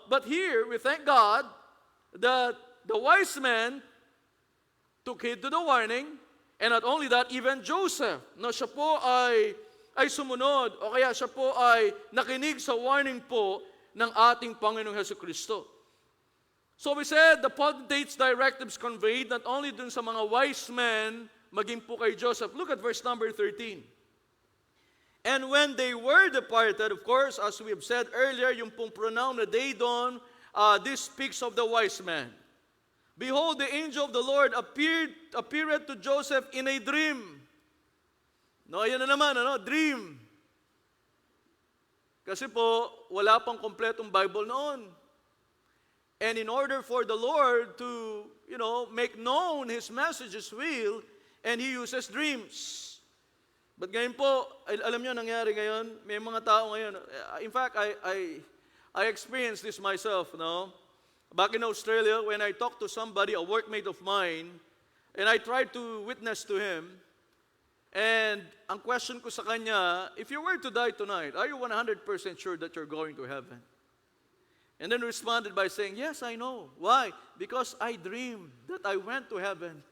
But here, we thank God that the wise man took heed to the warning, and not only that, even Joseph, na siya po ay sumunod, o kaya siya po ay nakinig sa warning po ng ating Panginoong Hesukristo. So we said, the potentate's directives conveyed not only dun sa mga wise men, maging po kay Joseph. Look at verse number 13. And when they were departed, of course, as we have said earlier, yung pong pronoun na they doon, this speaks of the wise man. Behold, the angel of the Lord appeared to Joseph in a dream. Ayan na naman, dream. Kasi po, wala pang kompletong Bible noon. And in order for the Lord to, make known His message, His will, and He uses dreams. But ngayon po, alam nyo, nangyari ngayon, may mga tao ngayon. In fact, I experienced this myself, Back in Australia, when I talked to somebody, a workmate of mine, and I tried to witness to him, and ang question ko sa kanya, if you were to die tonight, are you 100% sure that you're going to heaven? And then responded by saying, yes, I know. Why? Because I dreamed that I went to heaven.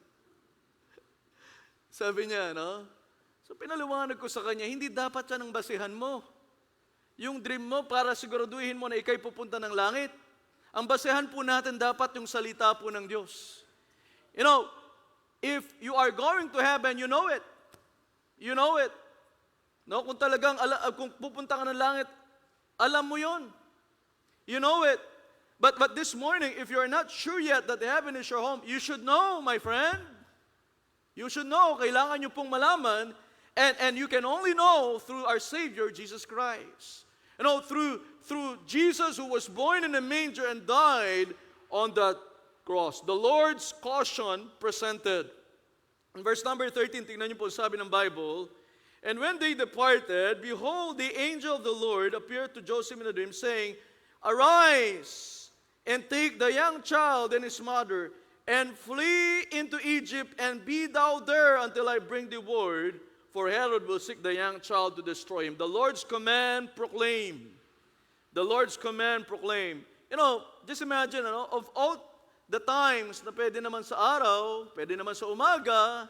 Sabi niya, So pinaliwanag ko sa kanya, hindi dapat yan ang basihan mo. Yung dream mo para siguraduhin mo na ikay pupunta ng langit. Ang basihan po natin dapat yung salita po ng Diyos. If you are going to heaven, you know it. You know it. Kung talagang, kung pupunta ka ng langit, alam mo yon. You know it. But this morning, if you are not sure yet that heaven is your home, you should know, my friend. You should know. Kailangan nyo pong malaman. And you can only know through our Savior, Jesus Christ. Through Jesus who was born in a manger and died on that cross. The Lord's caution presented. In verse number 13, tingnan niyo po sabi ng Bible, and when they departed, behold, the angel of the Lord appeared to Joseph in a dream, saying, arise, and take the young child and his mother, and flee into Egypt, and be thou there until I bring thee word, for Herod will seek the young child to destroy him. The Lord's command proclaim. The Lord's command proclaim. Just imagine, of all the times na pwede naman sa araw, pwede naman sa umaga,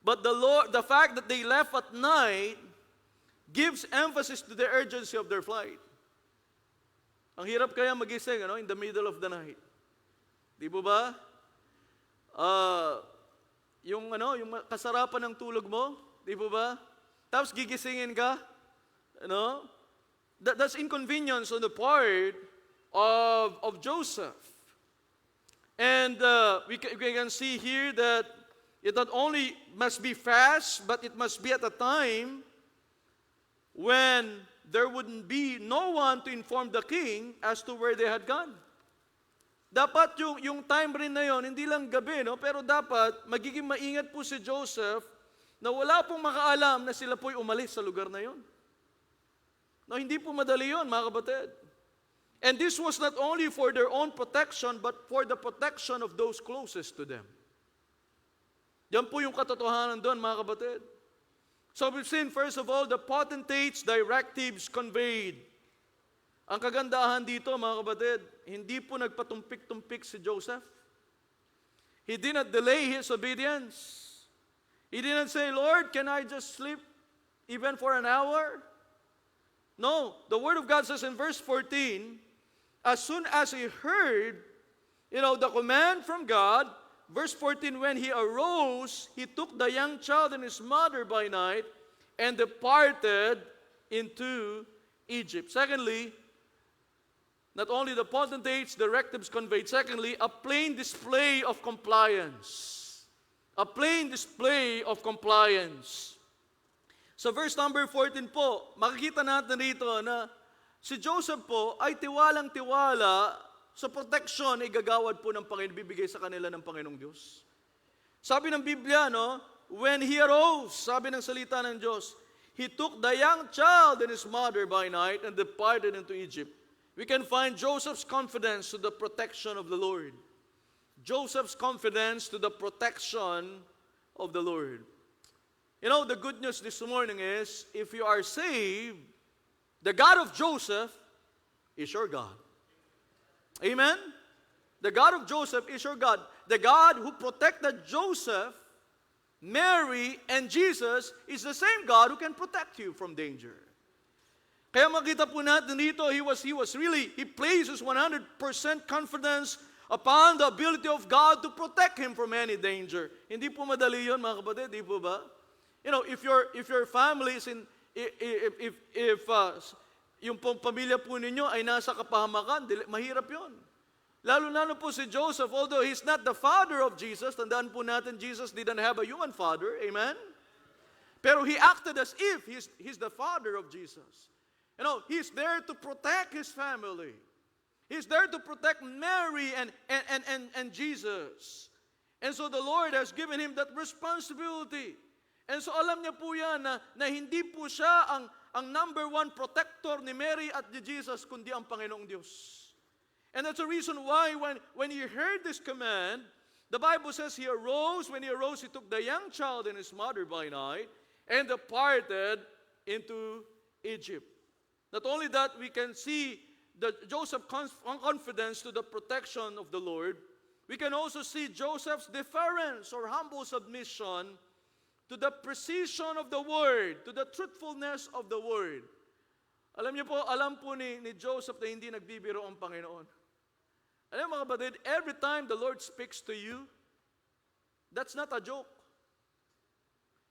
But the fact that they left at night gives emphasis to the urgency of their flight. Ang hirap kaya magising, in the middle of the night. Di po ba? Yung kasarapan ng tulog mo, di po ba? Tapos gigisingin ka, that's inconvenience on the part of Joseph. And we can see here that it not only must be fast, but it must be at a time when there wouldn't be no one to inform the king as to where they had gone. Dapat yung time rin na yon, hindi lang gabi, pero dapat magiging maingat po si Joseph na wala pong makaalam na sila po'y umalis sa lugar na yon. Hindi po madali yon, mga kapatid. And this was not only for their own protection, but for the protection of those closest to them. Yan po yung katotohanan doon, mga kapatid. So we've seen, first of all, the potentate's directives conveyed. Ang kagandahan dito, mga kapatid, hindi po nagpatumpik-tumpik si Joseph. He did not delay his obedience. He didn't say, Lord, can I just sleep even for an hour? No, the Word of God says in verse 14, as soon as he heard, the command from God, verse 14, when he arose, he took the young child and his mother by night and departed into Egypt. Secondly, not only the potentate's directives conveyed, secondly, a plain display of compliance. A plain display of compliance. Sa verse number 14 po, makikita natin rito na si Joseph po ay tiwalang-tiwala sa protection na igagawad po ng Panginoon, bibigay sa kanila ng Panginoong Diyos. Sabi ng Biblia, when he arose, sabi ng salita ng Diyos, he took the young child and his mother by night and departed into Egypt. We can find Joseph's confidence to the protection of the Lord. Joseph's confidence to the protection of the Lord. The good news this morning is, if you are saved, the God of Joseph is your God. Amen? The God of Joseph is your God. The God who protected Joseph, Mary, and Jesus is the same God who can protect you from danger. Kaya makita po natin dito, he places 100% confidence upon the ability of God to protect him from any danger. Hindi po madali yun, mga kapatid, di po ba? If your family is if yung pamilya po ninyo ay nasa kapahamakan, mahirap yun. Lalo po si Joseph, although he's not the father of Jesus, tandaan po natin, Jesus didn't have a human father, amen? Pero he acted as if he's the father of Jesus. He's there to protect his family. He's there to protect Mary and Jesus. And so the Lord has given him that responsibility. And so alam niya po yan na hindi po siya ang number one protector ni Mary at ni Jesus, kundi ang Panginoong Diyos. And that's the reason why when he heard this command, the Bible says he arose. When he arose, he took the young child and his mother by night and departed into Egypt. Not only that, we can see Joseph's confidence to the protection of the Lord. We can also see Joseph's deference or humble submission to the precision of the Word, to the truthfulness of the Word. Alam po ni Joseph na hindi nagbibiro ang Panginoon. Alam mga kapatid, every time the Lord speaks to you, that's not a joke.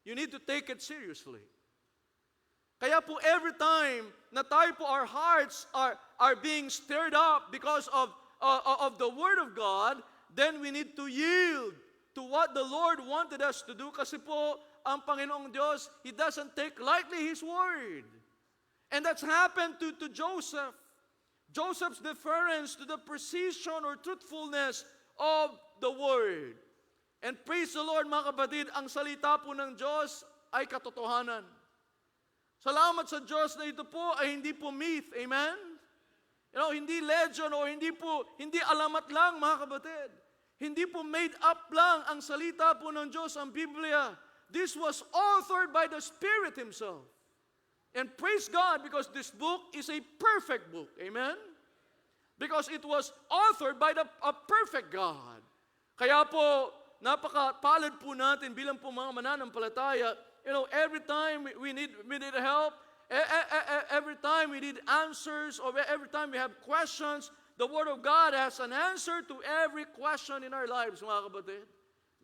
You need to take it seriously. Kaya po every time na tayo po, our hearts are being stirred up because of the Word of God, then we need to yield to what the Lord wanted us to do. Kasi po, ang Panginoong Diyos, He doesn't take lightly His Word. And that's happened to Joseph. Joseph's deference to the precision or truthfulness of the Word. And praise the Lord, mga kapatid, ang salita po ng Diyos ay katotohanan. Salamat sa Diyos na ito po ay hindi po myth. Amen? Hindi legend o hindi alamat lang, mga kapatid. Hindi po made up lang ang salita po ng Diyos, ang Biblia. This was authored by the Spirit Himself. And praise God because this book is a perfect book. Amen? Because it was authored by a perfect God. Kaya po, napakapalad po natin bilang po mga mananampalataya. Every time we need help, every time we need answers, or every time we have questions, the Word of God has an answer to every question in our lives, mga kapatid.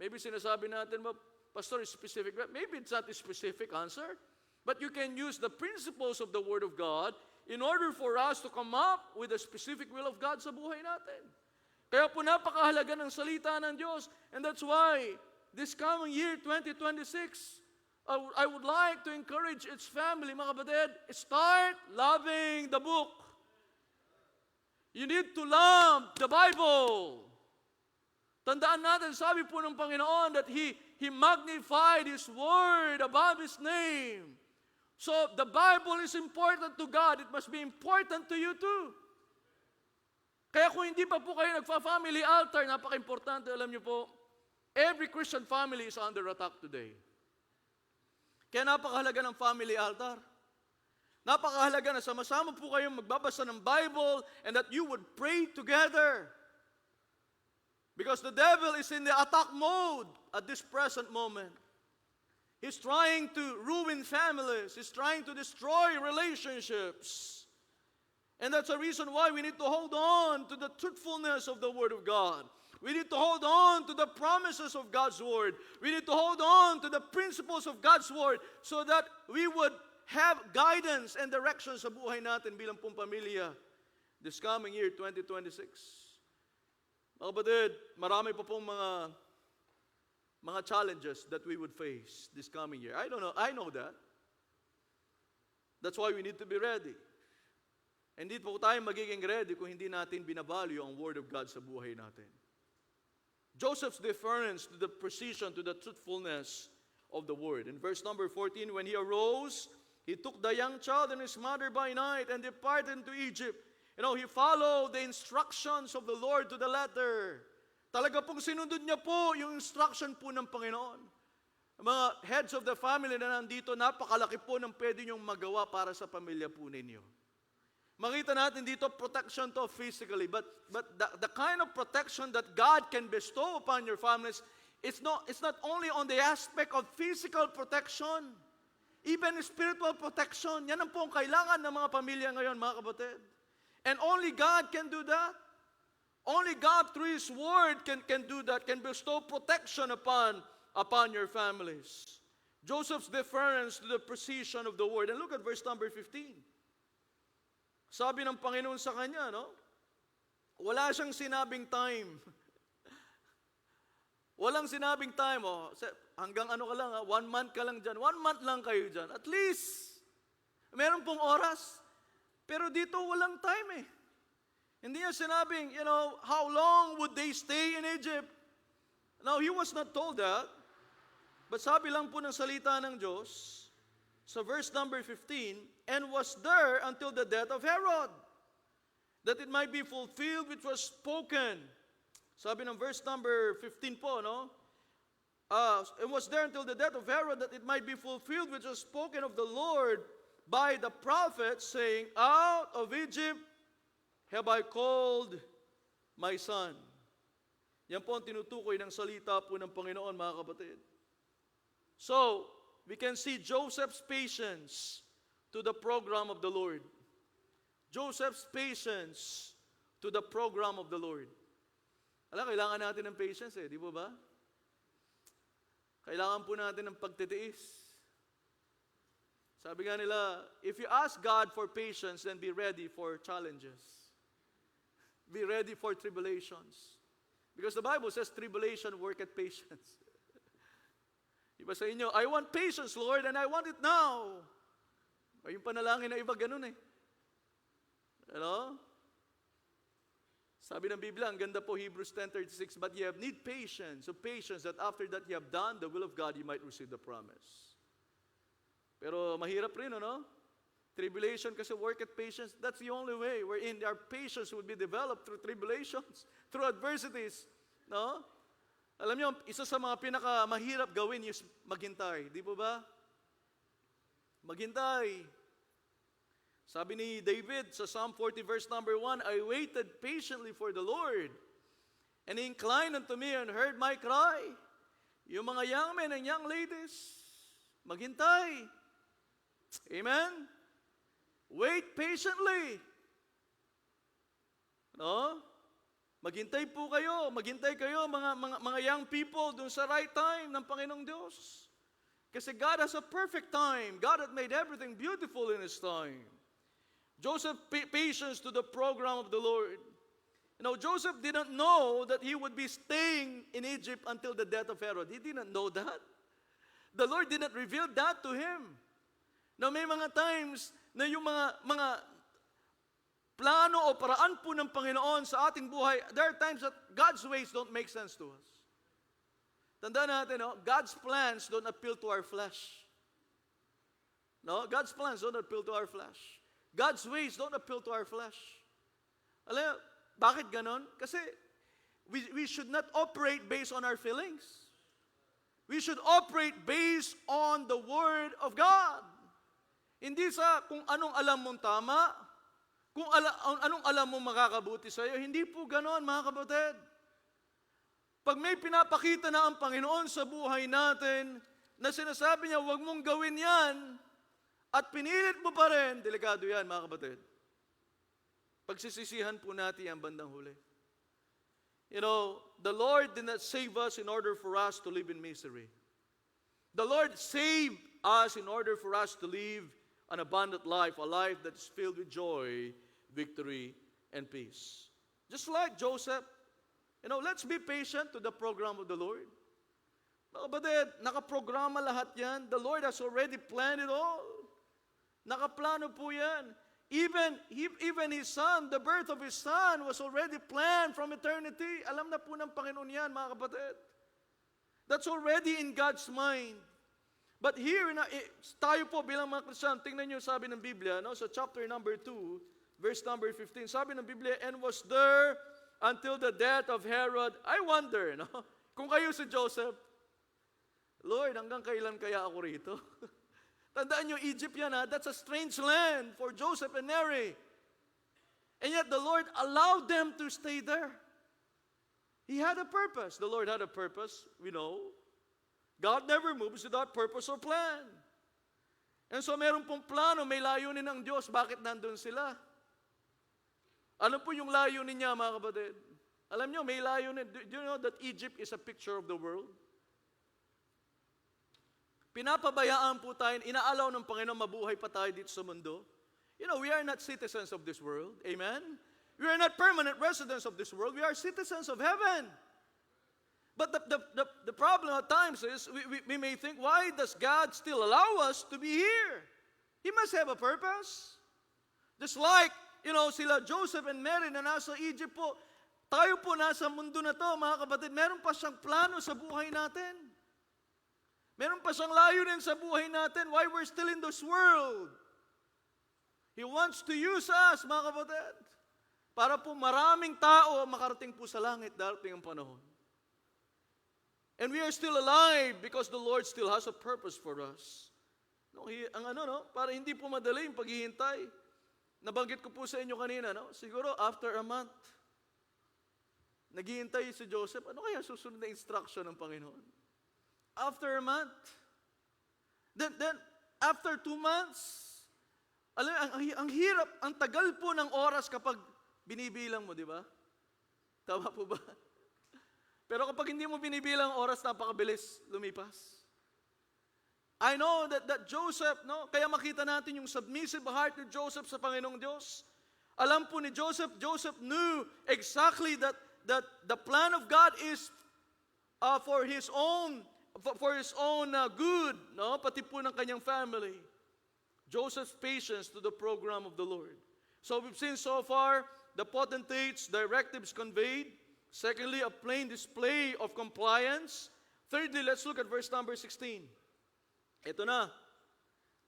Maybe sinasabi natin, Pastor, is specific. Maybe it's not a specific answer, but you can use the principles of the Word of God in order for us to come up with a specific will of God sa buhay natin. Kaya po napakahalaga ng salita ng Diyos. And that's why this coming year, 2026, I would like to encourage its family, mga kapatid, start loving the book. You need to love the Bible. Tandaan natin, sabi po ng Panginoon that He magnified His Word above His name. So, the Bible is important to God. It must be important to you too. Kaya kung hindi pa po kayo nagfa-family altar, napaka-importante, alam niyo po, every Christian family is under attack today. Kaya napakahalaga ng family altar. Napakahalaga na sama-sama po kayong magbabasa ng Bible and that you would pray together. Because the devil is in the attack mode at this present moment. He's trying to ruin families. He's trying to destroy relationships. And that's the reason why we need to hold on to the truthfulness of the Word of God. We need to hold on to the promises of God's Word. We need to hold on to the principles of God's Word so that we would have guidance and direction sa buhay natin bilang pong pamilya this coming year, 2026. Mga kapatid, marami pa pong mga challenges that we would face this coming year. I know that. That's why we need to be ready. Hindi po tayo magiging ready kung hindi natin binavalue ang Word of God sa buhay natin. Joseph's deference to the precision, to the truthfulness of the Word. In verse number 14, when he arose, he took the young child and his mother by night and departed into Egypt. He followed the instructions of the Lord to the letter. Talaga pong sinunod niya po yung instruction po ng Panginoon. Mga heads of the family na nandito, napakalaki po ng pwede niyong magawa para sa pamilya po ninyo. Makita natin dito, protection to physically, but the kind of protection that God can bestow upon your families, it's not only on the aspect of physical protection, even spiritual protection. Yan ang po ang kailangan ng mga pamilya ngayon, mga kapatid. And only God can do that. Only God through His Word can do that, can bestow protection upon your families. Joseph's deference to the precision of the Word. And look at verse number 15. Sabi ng Panginoon sa kanya, wala siyang sinabing time. Walang sinabing time. Hanggang ka lang, 1 month ka lang dyan. 1 month lang kayo dyan. At least, meron pong oras. Pero dito walang time eh. Hindi niya sinabing, how long would they stay in Egypt? Now, he was not told that. But sabi lang po ng salita ng Diyos, sa verse number 15, and was there until the death of Herod, that it might be fulfilled which was spoken. Sabi ng verse number 15 po, and was there until the death of Herod, that it might be fulfilled which was spoken of the Lord by the prophet, saying, out of Egypt have I called my son. Yan po ang tinutukoy ng salita po ng Panginoon, mga kapatid. So, we can see Joseph's patience to the program of the Lord. Joseph's patience to the program of the Lord. Kailangan natin ng patience di po ba? Kailangan po natin ng pagtitiis. Sabi nga nila, if you ask God for patience, then be ready for challenges. Be ready for tribulations. Because the Bible says, tribulation worketh patience. Iba sa inyo, I want patience, Lord, and I want it now. Yung panalangin na iba, ganun eh. Sabi ng Biblia, ang ganda po, Hebrews 10:36, but ye have need patience, so patience that after that ye have done the will of God, you might receive the promise. Pero mahirap rin, Tribulation kasi worketh patience. That's the only way wherein our patience would be developed through tribulations, through adversities. Alam niyo, isa sa mga pinakamahirap gawin is maghintay. Di po ba? Maghintay. Sabi ni David sa Psalm 40 verse number 1, I waited patiently for the Lord, And he inclined unto me and heard my cry. Yung mga young men and young ladies, maghintay. Amen? Wait patiently. No? Maghintay po kayo. Maghintay kayo, mga young people, dun sa right time ng Panginoong Diyos. Kasi God has a perfect time. God had made everything beautiful in His time. Joseph patience to the program of the Lord. You know, Joseph didn't know that he would be staying in Egypt until the death of Herod. He didn't know that. The Lord didn't reveal that to him. Now, may mga times na yung mga plano o paraan po ng Panginoon sa ating buhay, there are times that God's ways don't make sense to us. Tandaan natin, no? God's plans don't appeal to our flesh. No? God's plans don't appeal to our flesh. God's ways don't appeal to our flesh. Alam, bakit ganon? Kasi we should not operate based on our feelings. We should operate based on the Word of God. Hindi sa kung anong alam mong tama, kung anong alam mong makakabuti sa iyo. Hindi po ganon, mga kapatid. Pag may pinapakita na ang Panginoon sa buhay natin, na sinasabi niya, huwag mong gawin yan, at pinilit mo pa rin, delikado yan, mga kapatid. Pagsisisihan po natin ang bandang huli. You know, the Lord did not save us in order for us to live in misery. The Lord saved us in order for us to live an abundant life, a life that is filled with joy, victory, and peace. Just like Joseph, you know, let's be patient to the program of the Lord. Mga kapatid, nakaprograma lahat yan. The Lord has already planned it all. Nakaplano po yan. Even His Son, the birth of His Son was already planned from eternity. Alam na po ng Panginoon yan, mga kapatid. That's already in God's mind. But here, tayo po bilang mga Kristiyan, tingnan niyo sabi ng Biblia, no? Sa chapter number 2, verse number 15, sabi ng Biblia, and was there until the death of Herod. I wonder, no? Kung kayo si Joseph, Lord, hanggang kailan kaya ako rito? Tandaan nyo, Egypt yan, ha? That's a strange land for Joseph and Mary. And yet the Lord allowed them to stay there. He had a purpose. The Lord had a purpose, we know. God never moves without purpose or plan. And so meron pong plano, may layunin ng Diyos. Bakit nandun sila? Ano po yung layunin niya, mga kapatid? Alam nyo, may layunin. Do you know that Egypt is a picture of the world? Pinapabayaan po tayo, inaalaw ng Panginoon mabuhay pa tayo dito sa mundo. You know, we are not citizens of this world. Amen? We are not permanent residents of this world. We are citizens of heaven. But the problem at times is we may think, why does God still allow us to be here? He must have a purpose. Just like, you know, sila Joseph and Mary na nasa Egypt po, tayo po nasa mundo na to, mga kapatid, meron pa siyang plano sa buhay natin. Meron pa siyang layunin sa buhay natin, why we're still in this world. He wants to use us, mga kapatid, para po maraming tao makarating po sa langit darating ang panahon. And we are still alive because the Lord still has a purpose for us. No, para hindi po madali yung paghihintay. Nabanggit ko po sa inyo kanina, no? Siguro after a month, naghihintay si Joseph, ano kaya susunod na instruction ng Panginoon? After a month. Then after 2 months, ang hirap, ang tagal po ng oras kapag binibilang mo, di ba? Tama po ba? Pero kapag hindi mo binibilang oras, napakabilis lumipas. I know that Joseph, no? Kaya makita natin yung submissive heart ni Joseph sa Panginoong Diyos. Alam po ni Joseph knew exactly that the plan of God is for his own good, no? Pati po ng kanyang family. Joseph's patience to the program of the Lord. So we've seen so far the potentate's directives conveyed. Secondly, a plain display of compliance. Thirdly, let's look at verse number 16. Ito na.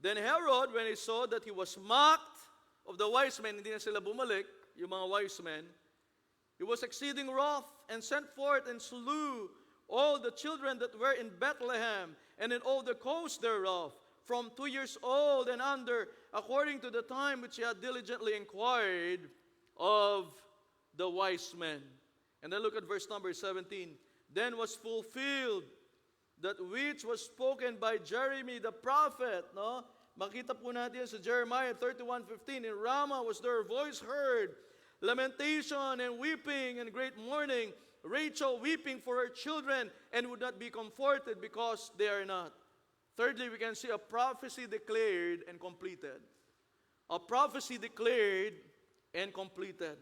Then Herod, when he saw that he was mocked of the wise men, hindi na sila bumalik, yung mga wise men, he was exceeding wroth and sent forth and slew all the children that were in Bethlehem and in all the coasts thereof, from 2 years old and under, according to the time which he had diligently inquired of the wise men. And then look at verse number 17. Then was fulfilled that which was spoken by Jeremy the prophet. No? Makita po natin sa Jeremiah 31:15. In Ramah was their voice heard, lamentation and weeping and great mourning, Rachel weeping for her children and would not be comforted because they are not. Thirdly, we can see a prophecy declared and completed. A prophecy declared and completed.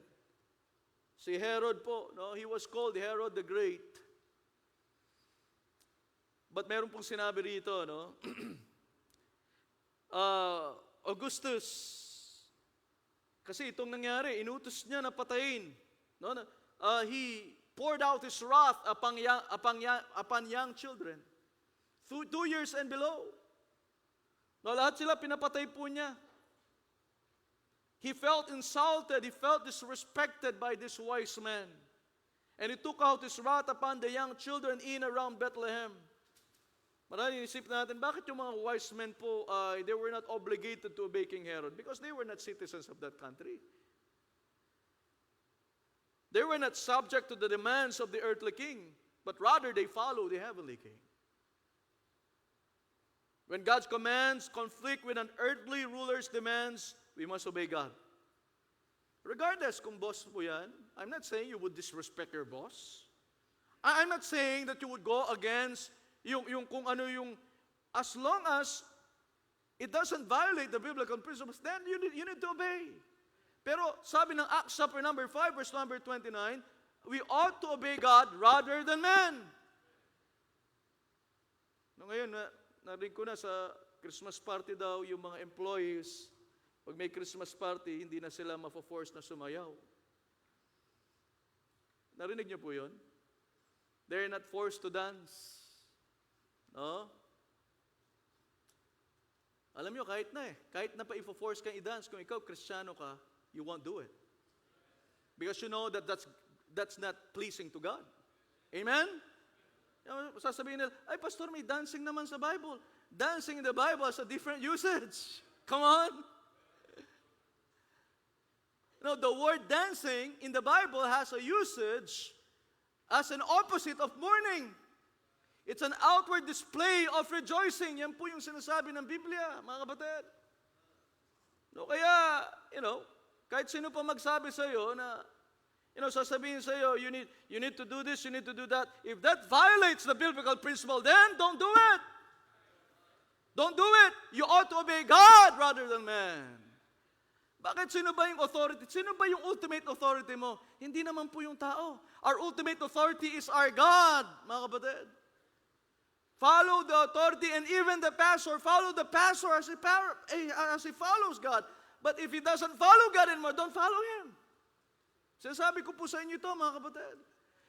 Si Herod po, no, he was called Herod the Great. But meron pong sinabi rito, no? Augustus, kasi itong nangyari, inutos niya na patayin. No? He poured out his wrath upon young children. 2 years and below. No, lahat sila pinapatay po niya. He felt insulted, he felt disrespected by this wise man. And he took out his wrath upon the young children in around Bethlehem. Maraming isip natin, bakit yung mga wise men po, they were not obligated to obey King Herod? Because they were not citizens of that country. They were not subject to the demands of the earthly king, but rather they followed the heavenly king. When God's commands conflict with an earthly ruler's demands, we must obey God. Regardless kung boss po yan, I'm not saying you would disrespect your boss. I'm not saying that you would go against yung kung ano yung, as long as it doesn't violate the biblical principles, then you need to obey. Pero sabi ng Acts chapter number 5, verse number 29, we ought to obey God rather than man. No, ngayon, narinig ko na sa Christmas party daw, yung mga employees, pag may Christmas party, hindi na sila mafo-force na sumayaw. Narinig niyo po yun? They're not forced to dance. No? Alam niyo, kahit na pa i-force kang i-dance, kung ikaw Kristiyano ka, you won't do it. Because you know that that's not pleasing to God. Amen? Sasabihin nila, ay pastor, may dancing naman sa Bible. Dancing in the Bible has a different usage. Come on. No, the word dancing in the Bible has a usage as an opposite of mourning. It's an outward display of rejoicing. Yan po yung sinasabi ng Biblia, mga kapatid. No, kaya, kahit sino pa magsabi sa iyo na, sasabihin sa iyo, you need to do this, you need to do that. If that violates the biblical principle, then don't do it. Don't do it. You ought to obey God rather than man. Bakit sino ba yung authority? Sino ba yung ultimate authority mo? Hindi naman po yung tao. Our ultimate authority is our God, mga kapatid. Follow the authority, and even the pastor, follow the pastor as he follows God. But if he doesn't follow God anymore, don't follow him. Sinasabi ko po sa inyo ito, mga kapatid.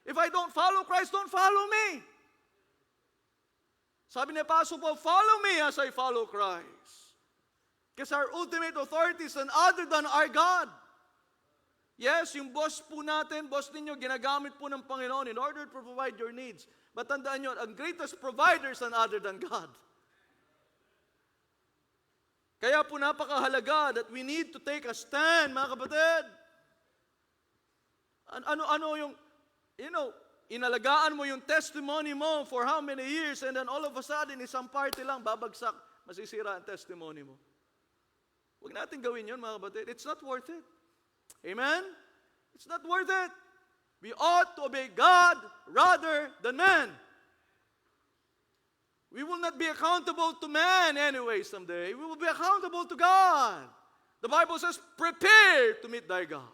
If I don't follow Christ, don't follow me. Sabi ni Apostle Paul, follow me as I follow Christ. Because our ultimate authority is none other than our God. Yes, yung boss po natin, boss ninyo, ginagamit po ng Panginoon in order to provide your needs. But tandaan nyo, ang greatest provider is none other than God. Kaya po napakahalaga that we need to take a stand, mga kapatid. Ano yung, inalagaan mo yung testimony mo for how many years, and then all of a sudden, isang party lang, babagsak, masisira ang testimony mo. Huwag natin gawin yun, mga kapatid. It's not worth it. Amen? It's not worth it. We ought to obey God rather than man. We will not be accountable to man anyway someday. We will be accountable to God. The Bible says, prepare to meet thy God.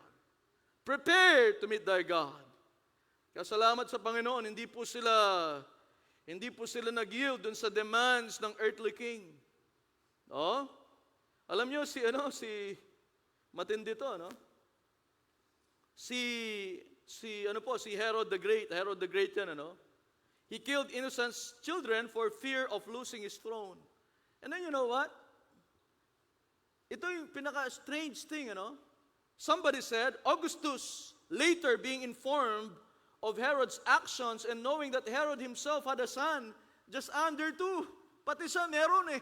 Prepare to meet thy God. Kaya salamat sa Panginoon, hindi po sila nag-yield dun sa demands ng earthly king. No? Alam niyo si matindi to, no? Si Herod the Great yan, He killed innocent children for fear of losing his throne. And then you know what? Ito yung pinaka-strange thing, Somebody said, Augustus, later being informed of Herod's actions and knowing that Herod himself had a son, just under 2, pati siya meron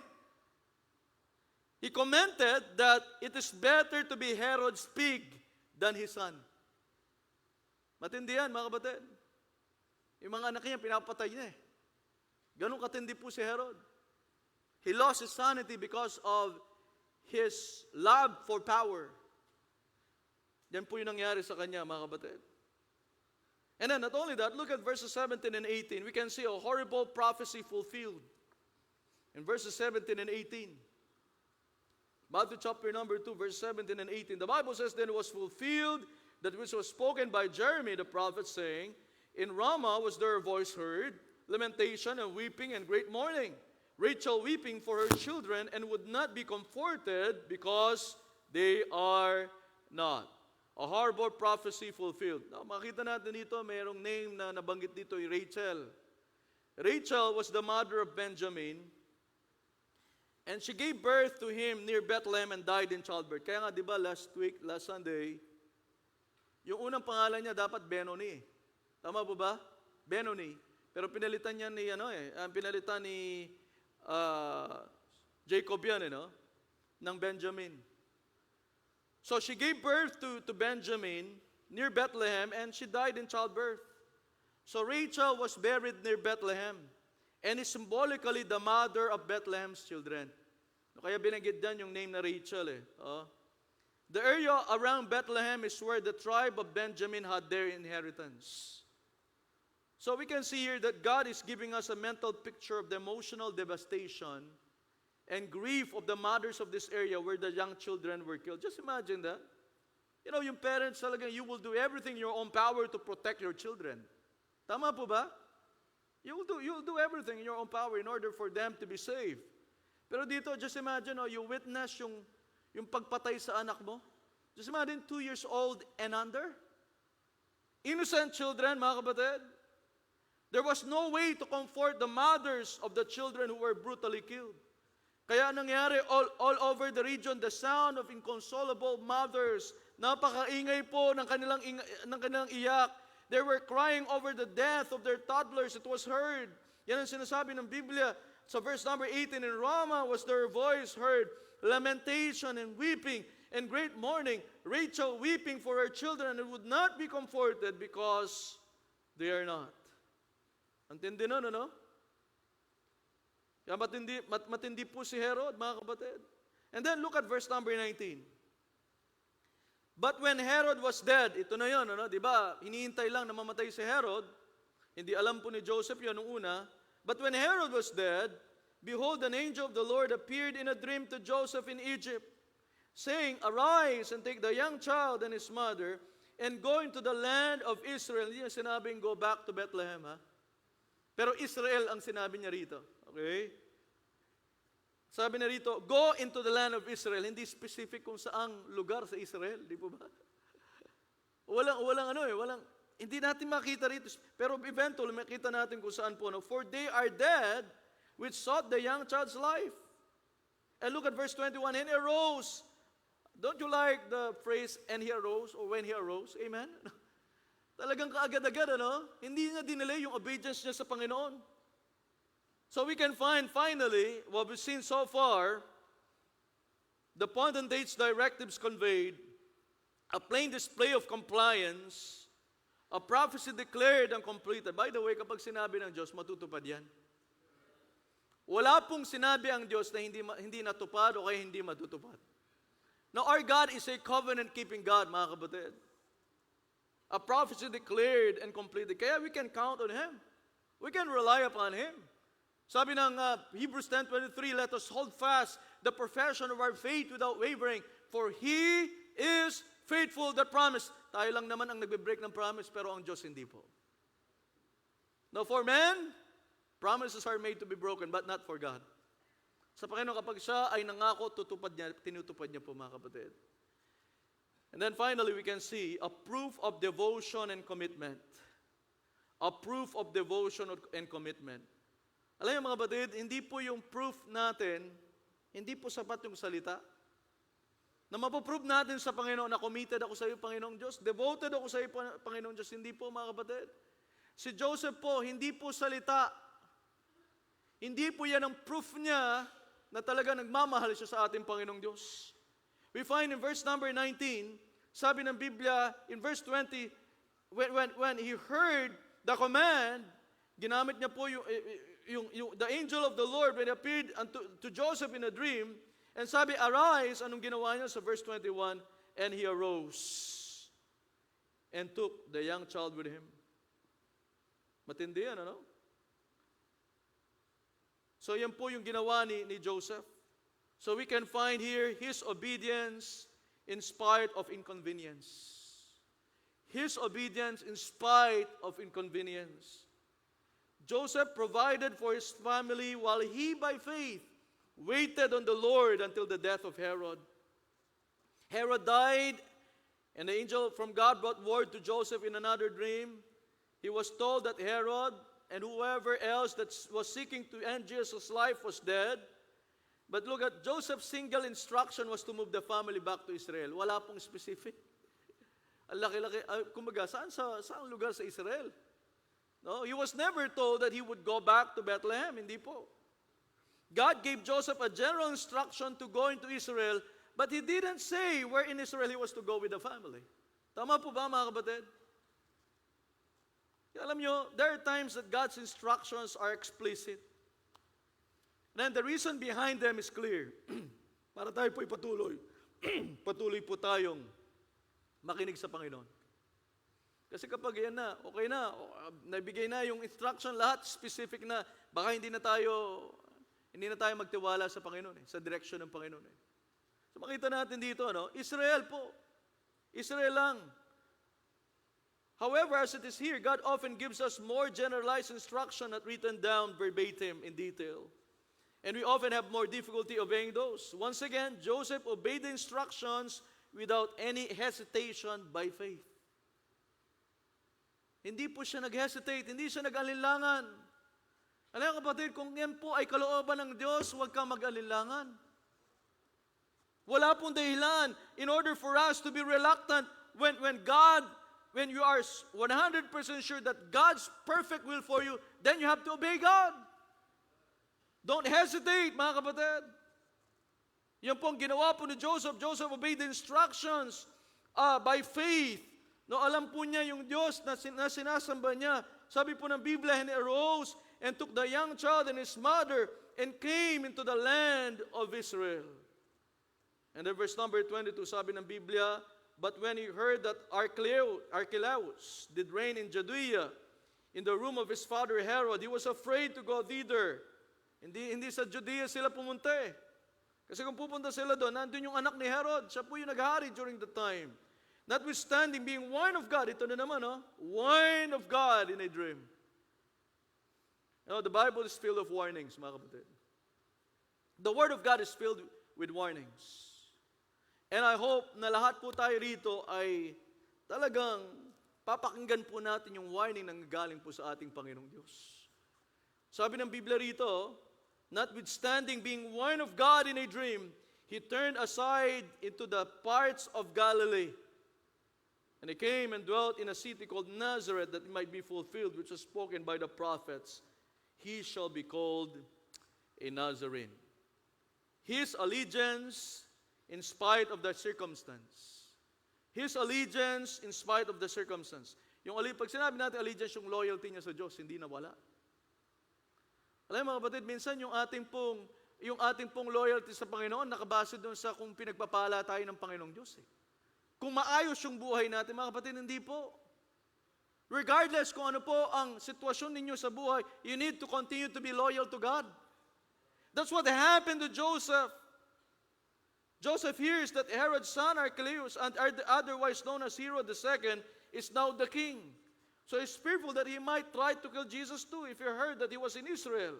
He commented that it is better to be Herod's pig than his son. Matindi yan, mga kapatid. Yung mga anak niya, pinapatay niya eh. Ganun katindi po si Herod. He lost his sanity because of his love for power. Yan po yung nangyari sa kanya, mga kapatid. And then not only that, look at verses 17 and 18. We can see a horrible prophecy fulfilled. In verses 17 and 18. Matthew chapter number 2, verse 17 and 18. The Bible says, then it was fulfilled that which was spoken by Jeremy the prophet, saying, in Ramah was there a voice heard, lamentation and weeping and great mourning. Rachel weeping for her children and would not be comforted because they are not. A horrible prophecy fulfilled. Now, makita natin dito, mayroong name na nabanggit dito, Rachel. Rachel was the mother of Benjamin, and she gave birth to him near Bethlehem and died in childbirth. Kaya nga, di ba, last Sunday, yung unang pangalan niya dapat Benoni. Tama po ba? Benoni. Pero pinalitan niya ni, pinalitan ni Jacob yan, ng Benjamin. So she gave birth to Benjamin near Bethlehem, and she died in childbirth. So Rachel was buried near Bethlehem, and is symbolically the mother of Bethlehem's children. Kaya binanggit dyan yung name na Rachel eh. The area around Bethlehem is where the tribe of Benjamin had their inheritance. So we can see here that God is giving us a mental picture of the emotional devastation and grief of the mothers of this area where the young children were killed. Just imagine that. Yung parents talaga, you will do everything in your own power to protect your children. Tama po ba? You'll do everything in your own power in order for them to be saved. Pero dito, just imagine, you witness yung pagpatay sa anak mo. Just imagine 2 years old and under. Innocent children, mga kapatid. There was no way to comfort the mothers of the children who were brutally killed. Kaya nangyari all over the region, the sound of inconsolable mothers. Napakaingay po ng kanilang iyak. They were crying over the death of their toddlers. It was heard. Yan ang sinasabi ng Biblia. Sa verse number 18, in Ramah was their voice heard, lamentation and weeping and great mourning. Rachel weeping for her children and would not be comforted because they are not. Antindi nun, Kaya matindi po si Herod, mga kapatid. And then look at verse number 19. But when Herod was dead, ito na yun, di ba? Hinihintay lang na mamatay si Herod. Hindi alam po ni Joseph yun nung una. But when Herod was dead, behold, an angel of the Lord appeared in a dream to Joseph in Egypt, saying, arise and take the young child and his mother, and go into the land of Israel. Hindi niya sinabing go back to Bethlehem, Pero Israel ang sinabi niya rito. Okay? Sabi niya rito, go into the land of Israel. Hindi specific kung saang lugar sa Israel. Di po ba? Walang hindi natin makita rito. Pero eventually, makita natin kung saan po. For they are dead which sought the young child's life. And look at verse 21. And he arose. Don't you like the phrase, and he arose, or when he arose? Amen? Talagang kaagad-agad, Hindi niya dinelay yung obedience niya sa Panginoon. So we can find finally, what we've seen so far, the potentate's directives conveyed, a plain display of compliance, a prophecy declared and completed. By the way, kapag sinabi ng Diyos, matutupad yan. Wala pong sinabi ang Diyos na hindi natupad o kaya hindi matutupad. Now, our God is a covenant-keeping God, mga kapatid. A prophecy declared and completed. Kaya we can count on Him. We can rely upon Him. Sabi ng Hebrews 10:23, let us hold fast the profession of our faith without wavering, for He is faithful that promise. Tayo lang naman ang nagbe-break ng promise, pero ang Diyos hindi po. Now for men, promises are made to be broken, but not for God. Sa Panginoon, kapag siya ay nangako, tinutupad niya po, mga kapatid. And then finally, we can see a proof of devotion and commitment. A proof of devotion and commitment. Alam niyo, mga kapatid, hindi po yung proof natin, hindi po sapat yung salita. Na mapoprove natin sa Panginoon na committed ako sa iyo, Panginoong Diyos, devoted ako sa iyo, Panginoong Diyos, hindi po, mga kapatid. Si Joseph po, hindi po salita. Hindi po yan ang proof niya na talaga nagmamahal siya sa ating Panginoong Diyos. We find in verse number 19, sabi ng Biblia, in verse 20, when he heard the command, ginamit niya po the angel of the Lord when he appeared to Joseph in a dream, and sabi, arise, anong ginawa niya sa verse 21? And he arose and took the young child with him. Matindi yan, ano? So yan po yung ginawa ni Joseph. So we can find here his obedience in spite of inconvenience. His obedience in spite of inconvenience. Joseph provided for his family while he, by faith, waited on the Lord until the death of Herod. Herod died, and the angel from God brought word to Joseph in another dream. He was told that Herod and whoever else that was seeking to end Jesus' life was dead. But look at Joseph's single instruction was to move the family back to Israel. Wala pong specific. Ang laki-laki. Kumbaga, saan lugar sa Israel? No, he was never told that he would go back to Bethlehem. Hindi po. God gave Joseph a general instruction to go into Israel, but he didn't say where in Israel he was to go with the family. Tama po ba, mga kapatid? Alam nyo, there are times that God's instructions are explicit. And then the reason behind them is clear. Para tayo po'y patuloy. Patuloy po tayong makinig sa Panginoon. Kasi kapag yan na, okay na, nabigay na yung instruction, lahat specific na, baka hindi na tayo magtiwala sa Panginoon, sa direction ng Panginoon. So makita natin dito, Israel po. Israel lang. However, as it is here, God often gives us more generalized instruction not written down verbatim in detail. And we often have more difficulty obeying those. Once again, Joseph obeyed the instructions without any hesitation by faith. Hindi po siya nag-hesitate, hindi siya nag-alinlangan. Alam mo kapatid, kung yan po ay kalooban ng Diyos, huwag kang mag-alinlangan. Wala pong dahilan in order for us to be reluctant when you are 100% sure that God's perfect will for you, then you have to obey God. Don't hesitate, mga kapatid. Yan pong ginawa po ni Joseph. Joseph obeyed the instructions by faith. No, alam po niya yung Diyos na sinasamba niya. Sabi po ng Biblia, and he arose and took the young child and his mother and came into the land of Israel. And then verse number 22, sabi ng Biblia, but when he heard that Archelaus did reign in Judea, in the room of his father Herod, he was afraid to go thither. Hindi sa Judea sila pumunta eh. Kasi kung pupunta sila doon, nandun yung anak ni Herod. Siya po yung naghari during the time. Notwithstanding being warned of God, ito na naman, warned of God in a dream. The Bible is filled of warnings, mga kapatid. The Word of God is filled with warnings. And I hope na lahat po tayo rito ay talagang papakinggan po natin yung warning na galing po sa ating Panginoong Diyos. Sabi ng Biblia rito, notwithstanding being warned of God in a dream, he turned aside into the parts of Galilee. And he came and dwelt in a city called Nazareth, that it might be fulfilled, which was spoken by the prophets. He shall be called a Nazarene. His allegiance in spite of the circumstance. His allegiance in spite of the circumstance. Pag sinabi natin allegiance, yung loyalty niya sa Diyos, hindi nawala. Alam mo mga kapatid, minsan yung ating pong loyalty sa Panginoon, nakabase doon sa kung pinagpapala tayo ng Panginoong Diyos. Kung maayos yung buhay natin, mga kapatid, hindi po. Regardless kung ano po ang sitwasyon ninyo sa buhay, you need to continue to be loyal to God. That's what happened to Joseph. Joseph hears that Herod's son Archelaus, and otherwise known as Herod II, is now the king. So he's fearful that he might try to kill Jesus too if he heard that he was in Israel.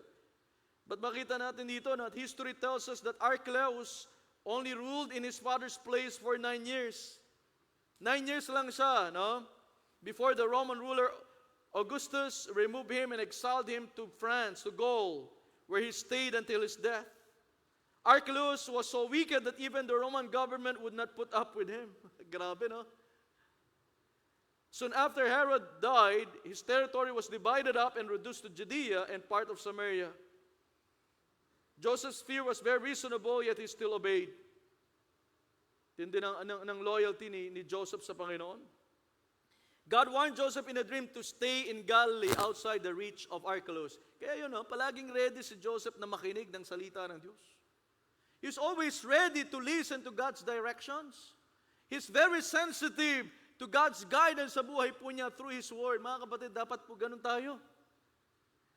But makita natin dito na history tells us that Archelaus only ruled in his father's place for 9 years. 9 years lang siya, before the Roman ruler Augustus removed him and exiled him to France, to Gaul, where he stayed until his death. Archelaus was so wicked that even the Roman government would not put up with him. Grabe, no? Soon after Herod died, his territory was divided up and reduced to Judea and part of Samaria. Joseph's fear was very reasonable, yet he still obeyed. Tindi ng loyalty ni Joseph sa Panginoon. God warned Joseph in a dream to stay in Galilee outside the reach of Archelaus. Kaya yun, palaging ready si Joseph na makinig ng salita ng Diyos. He's always ready to listen to God's directions. He's very sensitive to God's guidance sa buhay po niya through His Word. Mga kapatid, dapat po ganun tayo.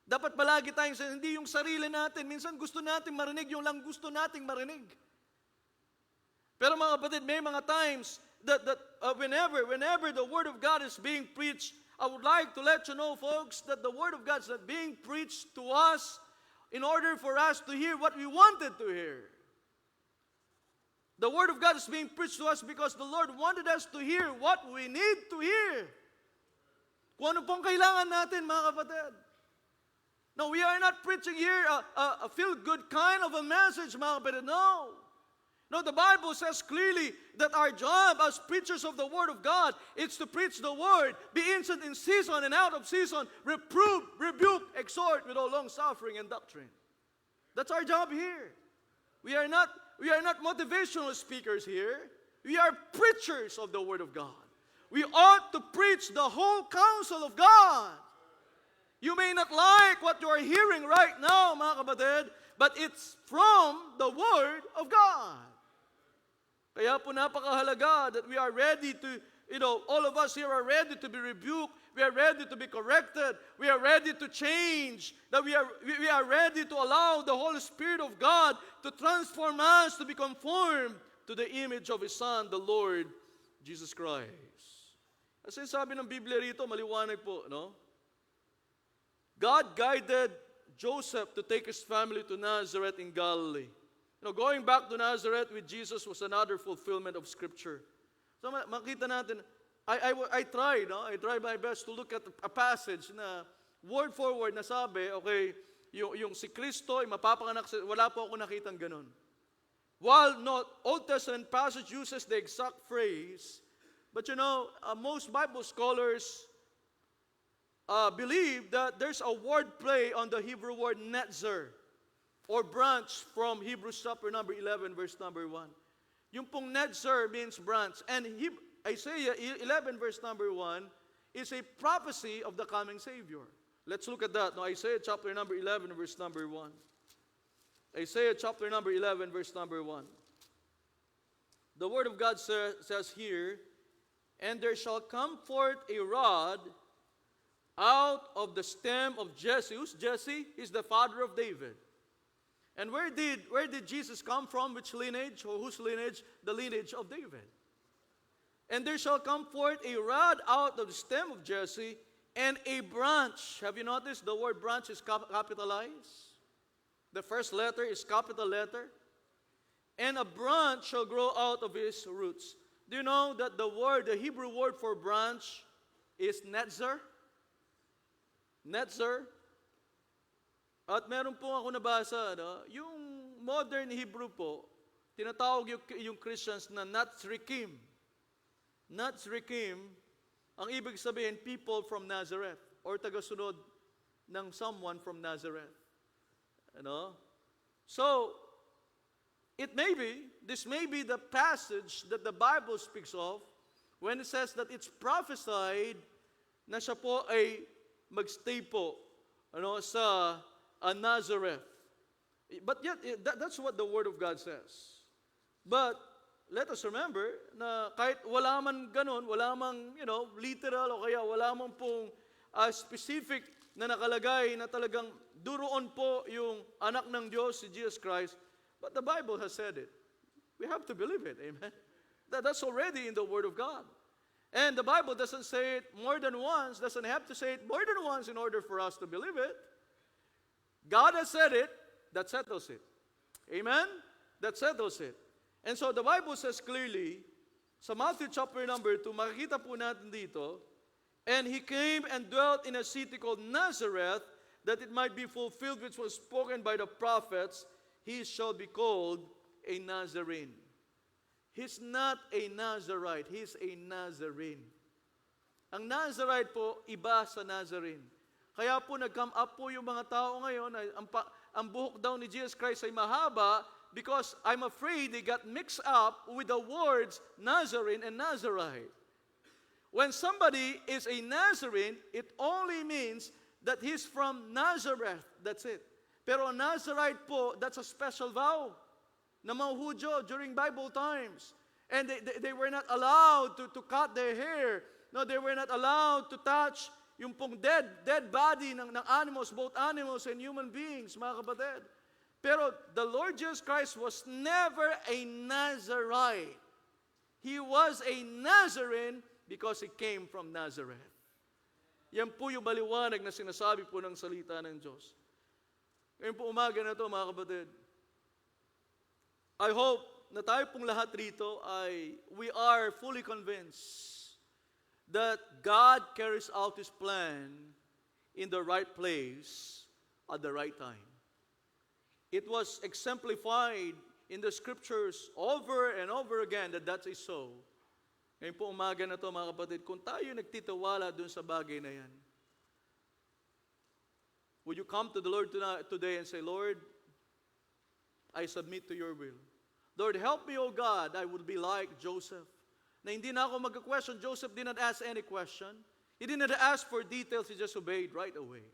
Dapat palagi tayong, hindi yung sarili natin. Minsan gusto natin marinig yung lang gusto nating marinig. Pero mga kapatid, may mga times that whenever the Word of God is being preached, I would like to let you know, folks, that the Word of God is not being preached to us in order for us to hear what we wanted to hear. The Word of God is being preached to us because the Lord wanted us to hear what we need to hear. Kung ano pong kailangan natin, mga kapatid. No, we are not preaching here a feel-good kind of a message, mga kapatid. No. No, the Bible says clearly that our job as preachers of the Word of God is to preach the Word, be instant in season and out of season, reprove, rebuke, exhort with all long-suffering and doctrine. That's our job here. We are not motivational speakers here. We are preachers of the Word of God. We ought to preach the whole counsel of God. You may not like what you are hearing right now, mga kapatid, but it's from the Word of God. Kaya po napakahalaga that we are ready to, all of us here are ready to be rebuked. We are ready to be corrected. We are ready to change. That we are ready to allow the Holy Spirit of God to transform us to be conformed to the image of His Son, the Lord Jesus Christ. Kasi sabi ng Biblia rito, maliwanag po, no? God guided Joseph to take his family to Nazareth in Galilee. Going back to Nazareth with Jesus was another fulfillment of Scripture. So makita natin, I tried my best to look at a passage na word for word na sabi, okay, yung si Kristo ay mapapanganak, wala po ako nakitang ganun. While not Old Testament passage uses the exact phrase, but most Bible scholars believe that there's a word play on the Hebrew word netzer, or branch from Hebrews chapter number 11, verse number 1. Yung pong netzer means branch. And Isaiah 11, verse number 1, is a prophecy of the coming Savior. Let's look at that. Now, Isaiah chapter number 11, verse number 1. Isaiah chapter number 11, verse number 1. The Word of God says here, "And there shall come forth a rod out of the stem of Jesse." Who's Jesse? He's the father of David. And where did Jesus come from? Which lineage? Or whose lineage? The lineage of David. "And there shall come forth a rod out of the stem of Jesse, and a branch." Have you noticed the word branch is capitalized? The first letter is capital letter. "And a branch shall grow out of his roots." Do you know that the Hebrew word for branch is netzer? Netzer. At meron po ako nabasa, yung modern Hebrew po, tinatawag yung Christians na Nazrikim. Nazrikim, ang ibig sabihin, people from Nazareth, or tagasunod ng someone from Nazareth. So, this may be the passage that the Bible speaks of when it says that it's prophesied na siya po ay magstay po sa Nazareth. But yet, that's what the Word of God says. But let us remember na kahit wala man ganun, wala mang, literal o kaya wala man pong specific na nakalagay na talagang duroon po yung anak ng Diyos, si Jesus Christ, but the Bible has said it. We have to believe it, amen? That's already in the Word of God. And the Bible doesn't say it more than once, doesn't have to say it more than once in order for us to believe it. God has said it, that settles it. Amen? That settles it. And so the Bible says clearly, sa Matthew chapter number 2, makikita po natin dito, "And he came and dwelt in a city called Nazareth, that it might be fulfilled which was spoken by the prophets, he shall be called a Nazarene." He's not a Nazarite, he's a Nazarene. Ang Nazarite po, iba sa Nazarene. Kaya po nag-come up po yung mga tao ngayon, ang buhok daw ni Jesus Christ ay mahaba because I'm afraid they got mixed up with the words Nazarene and Nazarite. When somebody is a Nazarene, it only means that he's from Nazareth. That's it. Pero a Nazarite po, that's a special vow na mga Hudyo during Bible times. And they were not allowed to cut their hair. No, they were not allowed to touch yung pong dead body ng animals, both animals and human beings, mga kapatid. Pero the Lord Jesus Christ was never a Nazarite. He was a Nazarene because he came from Nazareth. Yan po yung maliwanag na sinasabi po ng salita ng Diyos. Ngayon po umaga na to, mga kapatid. I hope na tayo pong lahat rito ay we are fully convinced that God carries out His plan in the right place at the right time. It was exemplified in the scriptures over and over again that is so. Ngayon po umaga na to, mga kapatid, kung tayo nagtitiwala dun sa bagay na yan, would you come to the Lord today and say, Lord, I submit to your will. Lord, help me, O God, I would be like Joseph. Na hindi na ako mag-question. Joseph did not ask any question. He did not ask for details. He just obeyed right away.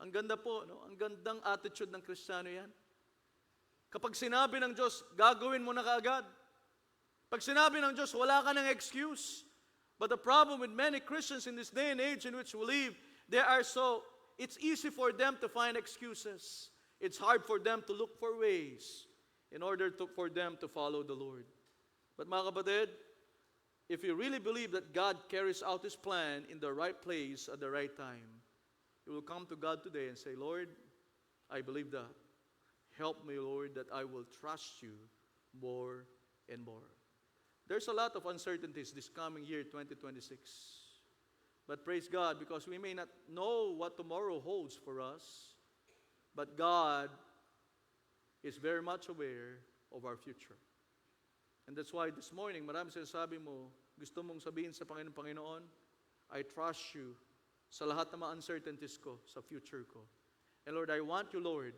Ang ganda po, no? Ang gandang attitude ng Kristiyano yan. Kapag sinabi ng Diyos, gagawin mo na kaagad. Pag sinabi ng Diyos, wala ka ng excuse. But the problem with many Christians in this day and age in which we live, it's easy for them to find excuses. It's hard for them to look for ways in order for them to follow the Lord. But mga kapatid, if you really believe that God carries out His plan in the right place at the right time, you will come to God today and say, Lord, I believe that. Help me, Lord, that I will trust you more and more. There's a lot of uncertainties this coming year, 2026. But praise God, because we may not know what tomorrow holds for us, but God is very much aware of our future. And that's why this morning, marami sinasabi mo, gusto mong sabihin sa Panginoon, I trust you sa lahat ng mga uncertainties ko, sa future ko. And Lord, I want you, Lord,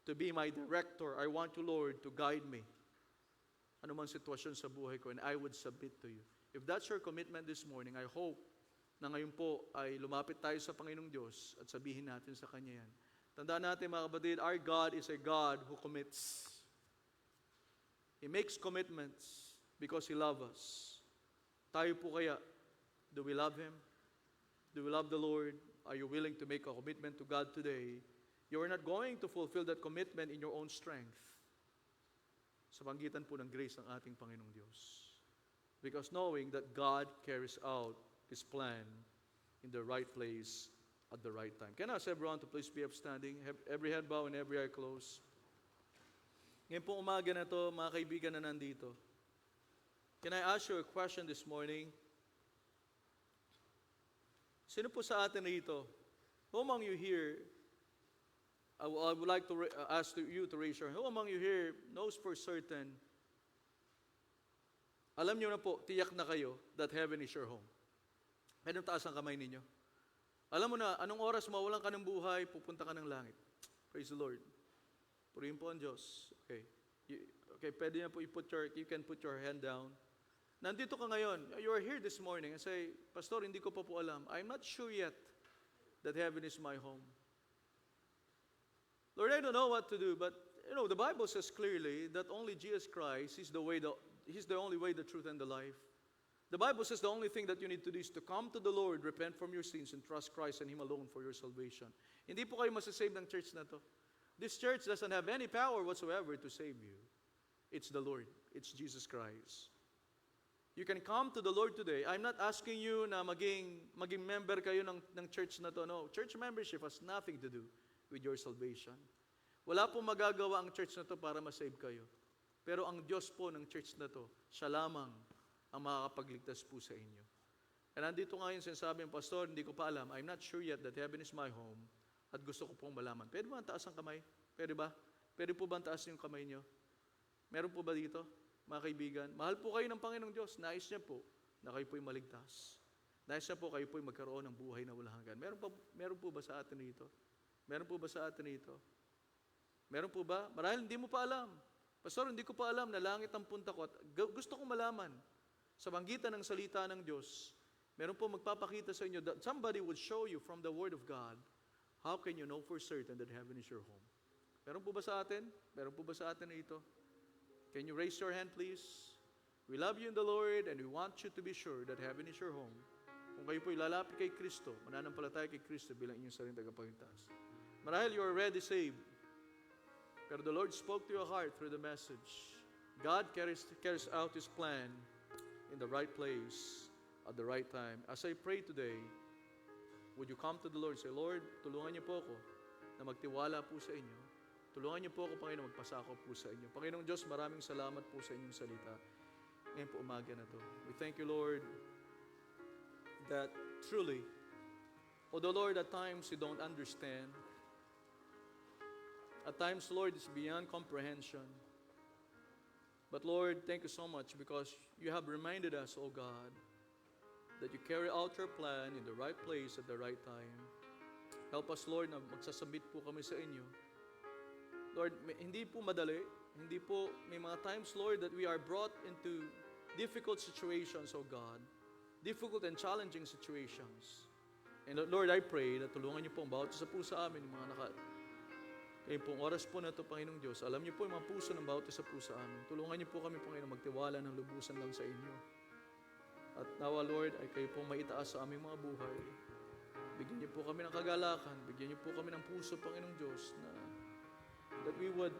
to be my director. I want you, Lord, to guide me. Ano man sitwasyon sa buhay ko, and I would submit to you. If that's your commitment this morning, I hope na ngayon po ay lumapit tayo sa Panginoong Diyos at sabihin natin sa Kanya yan. Tandaan natin, mga kapatid, our God is a God who commits. He makes commitments because He loves us. Tayo po kaya, do we love Him? Do we love the Lord? Are you willing to make a commitment to God today? You are not going to fulfill that commitment in your own strength. Sa panggitan po ng grace ng ating Panginoong Diyos. Because knowing that God carries out His plan in the right place at the right time. Can I ask everyone to please be upstanding? Have every head bow and every eye closed. Ngayon po umaga na to, mga kaibigan na nandito. Can I ask you a question this morning? Sino po sa atin rito? Who among you here, I would like to ask you to raise your hand. Who among you here knows for certain, alam niyo na po, tiyak na kayo that heaven is your home? Pwede taas ang kamay ninyo. Alam mo na, anong oras mawalan ka ng buhay, pupunta ka ng langit. Praise the Lord. Purihin po ang Diyos. Okay. Okay, pwede na po you can put your hand down. Nandito ka ngayon, you are here this morning and say, Pastor, hindi ko pa po alam. I'm not sure yet that heaven is my home. Lord, I don't know what to do, but the Bible says clearly that only Jesus Christ is He's the only way, the truth, and the life. The Bible says the only thing that you need to do is to come to the Lord, repent from your sins, and trust Christ and Him alone for your salvation. Hindi po kayo masasave ng church na to. This church doesn't have any power whatsoever to save you. It's the Lord. It's Jesus Christ. You can come to the Lord today. I'm not asking you na maging member kayo ng church na to. No, church membership has nothing to do with your salvation. Wala pong magagawa ang church na to para masave kayo. Pero ang Diyos po ng church na to, siya lamang ang makakapagligtas po sa inyo. And nandito nga yung sinasabi ng Pastor, hindi ko pa alam. I'm not sure yet that heaven is my home. At gusto ko pong malaman. Pwede ba ang taas ang kamay? Pwede ba? Pwede po ba ang taas yung kamay nyo? Meron po ba dito, mga kaibigan? Mahal po kayo ng Panginoong Diyos. Nais niya po na kayo po'y maligtas. Nais niya po kayo po'y magkaroon ng buhay na walang hanggan. Meron po ba sa atin dito? Meron po ba sa atin dito? Meron po ba? Marahil hindi mo pa alam. Pastor, hindi ko pa alam na langit ang punta ko at gusto kong malaman. sa panggitan ng salita ng Diyos, meron po magpapakita sa inyo that somebody would show you from the Word of God, how can you know for certain that heaven is your home? Meron po ba sa atin? Meron po ba sa atin na ito? Can you raise your hand, please? We love you in the Lord and we want you to be sure that heaven is your home. Kung kayo po ilalapit kay Kristo, mananampalataya kay Kristo bilang inyong sariling tagapagligtas. Marahil you are already saved, pero the Lord spoke to your heart through the message. God carries out His plan in the right place at the right time. As I pray today, would you come to the Lord and say, Lord, tulungan niyo po ako na magtiwala po sa inyo. Tulungan niyo po ako, Panginoon, magpasako po sa inyo. Panginoong Diyos, maraming salamat po sa inyong salita. Ngayon po umaga na to. We thank you, Lord, that truly, although, Lord, at times you don't understand, at times, Lord, it's beyond comprehension. But Lord, thank you so much because you have reminded us, oh God, that you carry out your plan in the right place at the right time. Help us, Lord, na magsasubmit po kami sa inyo. Lord, hindi po madali. Hindi po, may mga times, Lord, that we are brought into difficult situations, oh God. Difficult and challenging situations. And Lord, I pray na tulungan niyo po ang bawat isa po sa amin, yung mga Ngayon pong oras po na ito, Panginoong Diyos, alam niyo po yung mga puso ng bawat isa po sa amin. Tulungan niyo po kami, Panginoon, magtiwala ng lubusan lang sa inyo. At nawa, Lord, ay kayo pong maitaas sa aming mga buhay. Bigyan niyo po kami ng kagalakan. Bigyan niyo po kami ng puso, Panginoong Diyos, na that we would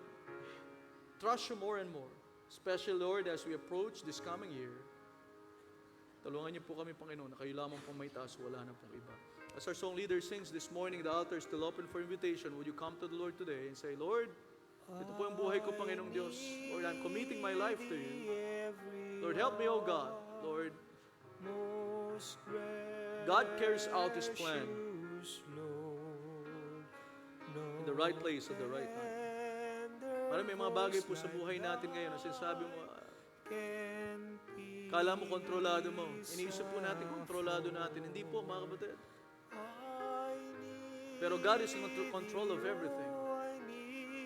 trust you more and more. Especially, Lord, as we approach this coming year. Tulungan niyo po kami, Panginoon, na kayo lamang pong maitaas, wala na pong iba. As our song leader sings this morning, the altar is still open for invitation. Would you come to the Lord today and say, Lord, ito po yung buhay ko, Panginoong Diyos. Lord, I'm committing my life to you. Lord, help me, oh God. Lord, God carries out His plan in the right place at the right time. Parang may mga bagay po sa buhay natin ngayon na sinasabi mo, kala mo kontrolado mo. Iniisip po natin kontrolado natin. Hindi po, mga kapatid. Pero God is in control of everything.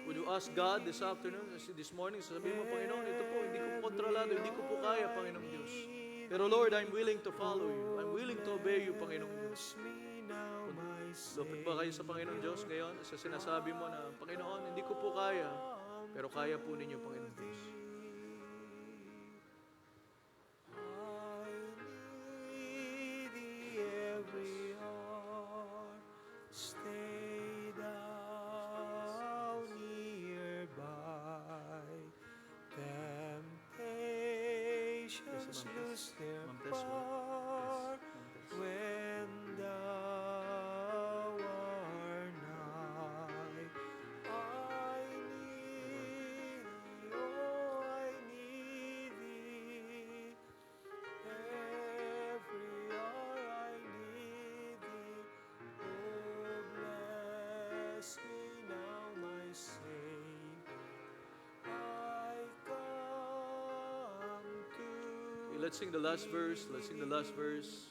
Would you ask God this afternoon, this morning, sabihin mo, Panginoon, ito po, hindi ko po kontrolado, hindi ko po kaya, Panginoong Diyos. Pero Lord, I'm willing to follow you. I'm willing to obey you, Panginoong Diyos. Lupit ba kayo sa Panginoong Diyos ngayon? Sa sinasabi mo na, Panginoon, hindi ko po kaya, pero kaya po ninyo, Panginoong Diyos. Stay down nearby. Temptations lose their power when thou art nigh. I need thee, oh, I need thee. Every hour I need thee. Oh, bless me now, my Savior. I come to Okay, let's sing the last verse. Let's sing the last verse.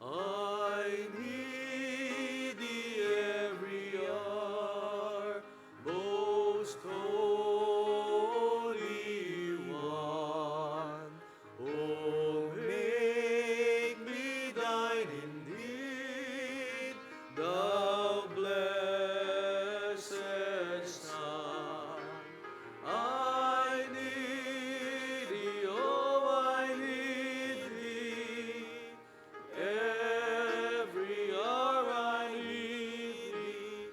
I need thee every hour, most holy one. Oh, make me thine indeed, thou blessed Son. I need thee, oh, I need thee. Every hour I need thee.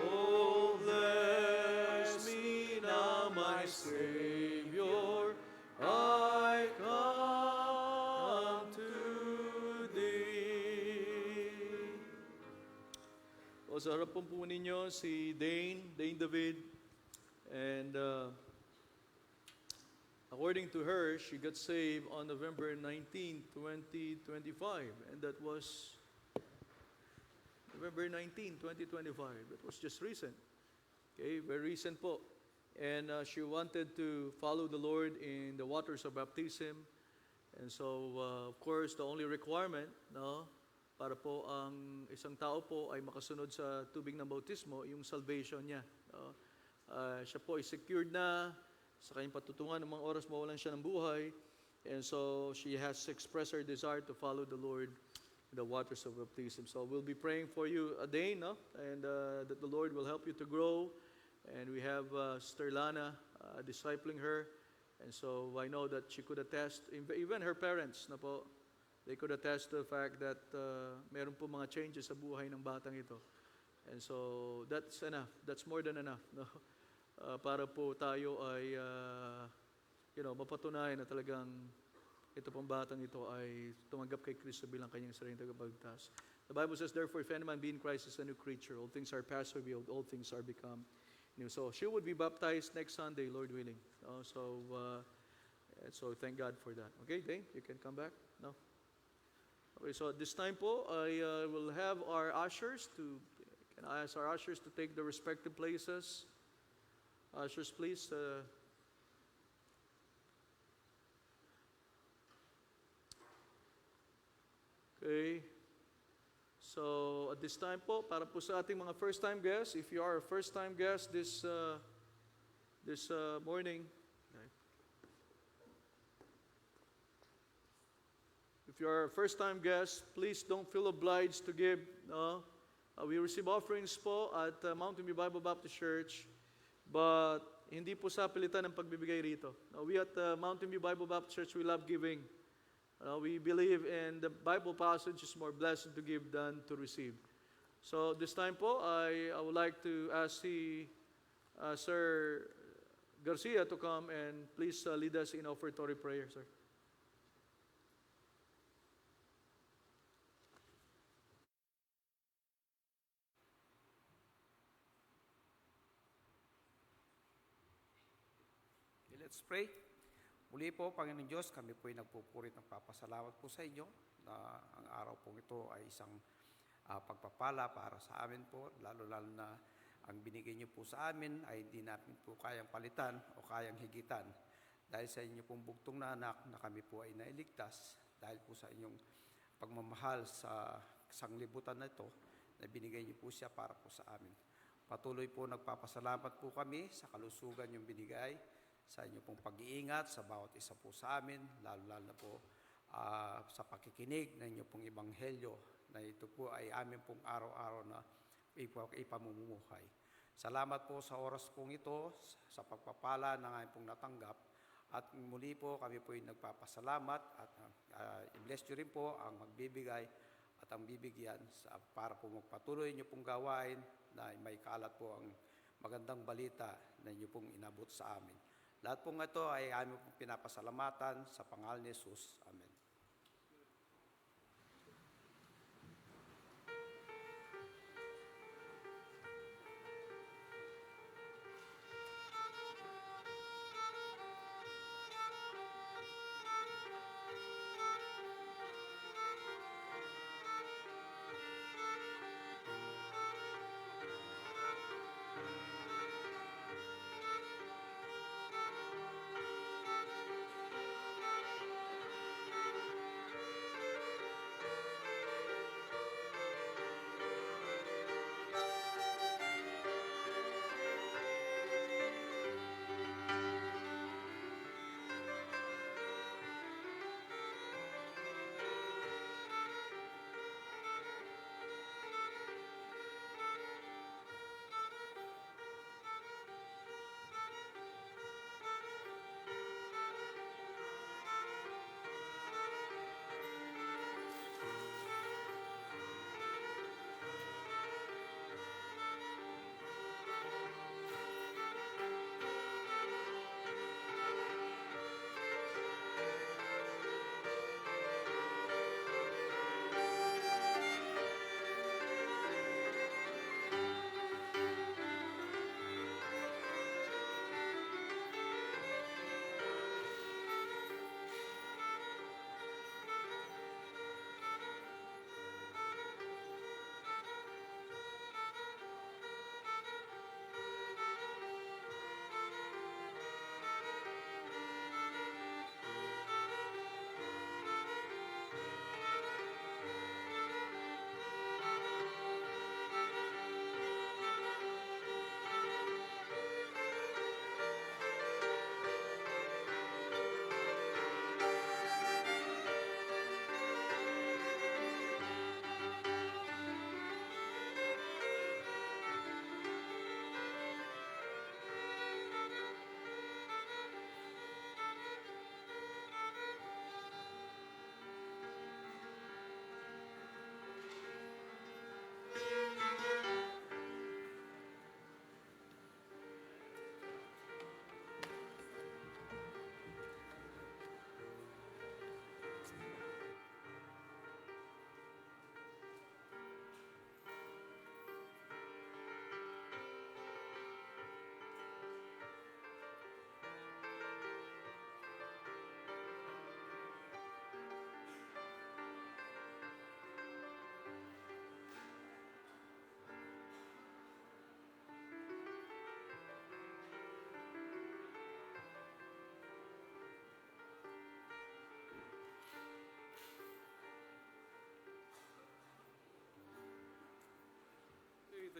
Oh, bless me now, my Savior. I come to thee. O sa harap po ninyo si Dane David. And according to her, she got saved on November 19, 2025. And that was November 19, 2025. That was just recent. Okay, very recent po. And she wanted to follow the Lord in the waters of baptism. And so, of course, the only requirement, no, para po ang isang tao po ay makasunod sa tubig ng bautismo, yung salvation niya. No? Siya po ay secured na sa kanyang patutungan ng mga oras mawalan siya ng buhay. And so she has expressed her desire to follow the Lord in the waters of baptism. So we'll be praying for you, Dane, no? And that the Lord will help you to grow. And we have Sister Lana discipling her. And so I know that she could attest, even her parents, na po, they could attest to the fact that meron po mga changes sa buhay ng batang ito. And so that's enough. That's more than enough. No? Para po tayo ay mapatunayan na talagang ito pong batang ito ay tumanggap kay Kristo bilang kanyang sariling tagapagligtas. The Bible says, therefore, if any man be in Christ is a new creature. All things are passed away, all things are become new. So she would be baptized next Sunday, Lord willing. So thank God for that. Okay, Dane, you can come back. No? Okay, so at this time po, I will have our ushers can I ask our ushers to take the respective places? Ushers, please. Okay. So, at this time po, para po sa ating mga first-time guests, if you are a first-time guest this morning, okay. If you are a first-time guest, please don't feel obliged to give. We receive offerings po at Mountain View Bible Baptist Church, but hindi po sa pilitan ng pagbibigay rito. We at Mountain View Bible Baptist Church, we love giving. We believe in the Bible passage is more blessed to give than to receive. So this time po, I would like to ask Sir Garcia to come and please lead us in offertory prayer, sir. Let's pray. Muli po, Panginoon Diyos, kami po ay nagpupurit ng papasalamat po sa inyo na ang araw pong ito ay isang pagpapala para sa amin po, lalo-lalo na ang binigay niyo po sa amin ay hindi namin po kayang palitan o kayang higitan. Dahil sa inyo pong bugtong na anak na kami po ay nailigtas, dahil po sa inyong pagmamahal sa sanglibutan na ito, na binigay niyo po siya para po sa amin. Patuloy po nagpapasalamat po kami sa kalusugan yung binigay, sa inyo pong pag-iingat sa bawat isa po sa amin, lalo-lalo na po sa pakikinig ng inyo pong ebanghelyo na ito po ay amin pong araw-araw na ipamumuhay. Salamat po sa oras pong ito, sa pagpapala na ngayon pong natanggap. At muli po kami po ay nagpapasalamat at i-bless nyo rin po ang magbibigay at ang bibigyan para po magpatuloy nyo pong gawain na may kalat po ang magandang balita na inyo pong inabot sa amin. Lahat pong ito ay aming pong pinapasalamatan sa pangalan ni Jesus. Amen.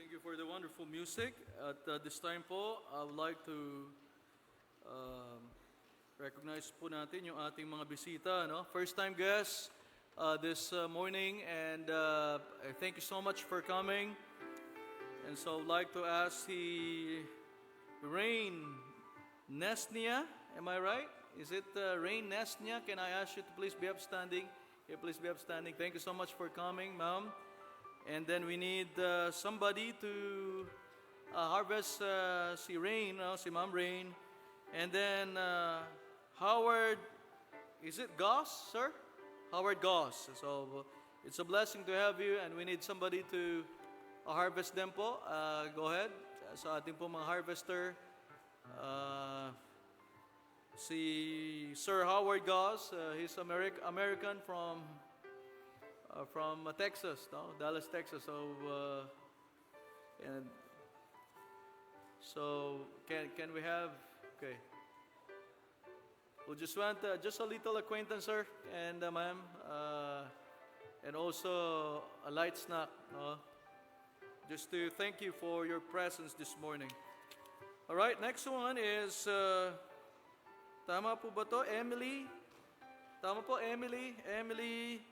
Thank you for the wonderful music. At this time po, I would like to recognize po natin yung ating mga bisita, no? First time guests this morning, and I thank you so much for coming. And so I'd like to ask the Rain Nesnia, am I right? Is it Rain Nesnia? Can I ask you to please be upstanding? Yeah, please be upstanding. Thank you so much for coming, ma'am. And then we need somebody to harvest si Rain, si Ma'am Rain. And then Howard, is it Goss, sir? Howard Goss. So it's a blessing to have you, and we need somebody to harvest them po. Go ahead. Sa ating po mga harvester, si Sir Howard Goss, he's American from Texas, no? Dallas, Texas. So and so can we have, okay. We just want just a little acquaintance, sir, and ma'am, and also a light snack, no? Just to thank you for your presence this morning. All right, next one is tama po ba to? Emily? Tama po, Emily? Emily?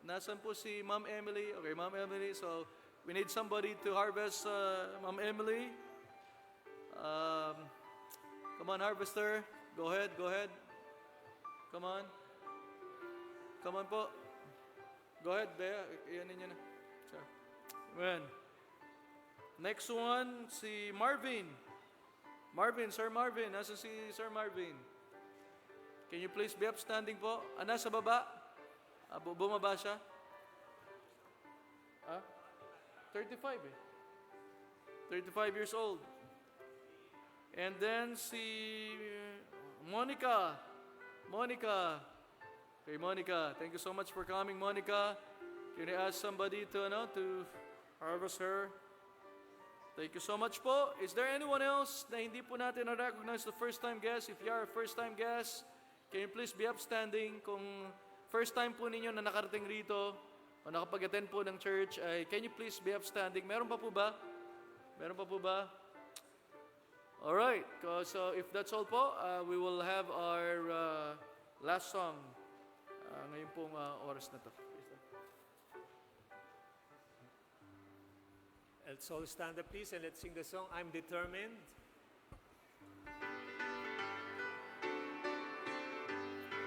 Nasaan po si Ma'am Emily? Okay, Ma'am Emily. So, we need somebody to harvest Ma'am Emily. Come on, harvester. Go ahead, go ahead. Come on. Come on po. Go ahead, Bea. Iyan ninyo na. So, amen. Next one, si Marvin. Marvin, Sir Marvin. Nasa si Sir Marvin? Can you please be upstanding po? Nasa baba? Bumaba siya? 35 eh. 35 years old. And then si Monica. Monica. Okay, Monica. Thank you so much for coming, Monica. Can I ask somebody to harvest her? Thank you so much po. Is there anyone else na hindi po natin na-recognize the first-time guest? If you are a first-time guest, can you please be upstanding? Kung first time po ninyo na nakarating rito o nakapag-attend po ng church, can you please be upstanding? Meron pa po ba? Meron pa po ba? Alright, so if that's all po, we will have our last song ngayon pong oras na to. Let's all stand up, please, and let's sing the song, I'm Determined.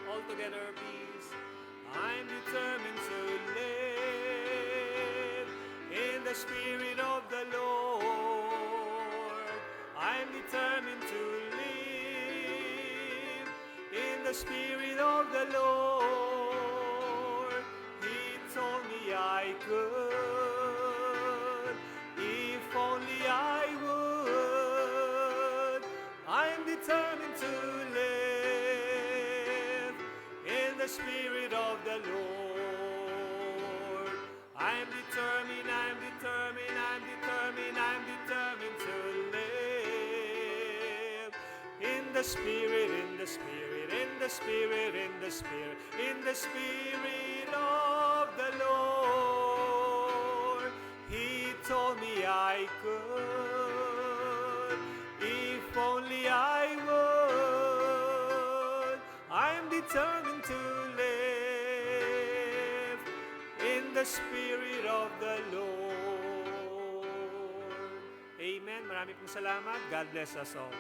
All together, please. I'm determined to live in the Spirit of the Lord. I'm determined to live in the Spirit of the Lord. He told me I could, if only I would. I'm determined to live in the Spirit of the Lord. I'm determined, I'm determined, I'm determined, I'm determined to live in the Spirit, in the Spirit, in the Spirit, in the Spirit, in the Spirit of the Lord. He told me I could, if only I would. I'm determined to live in the Spirit of the Lord. Amen. Marami pong salamat. God bless us all.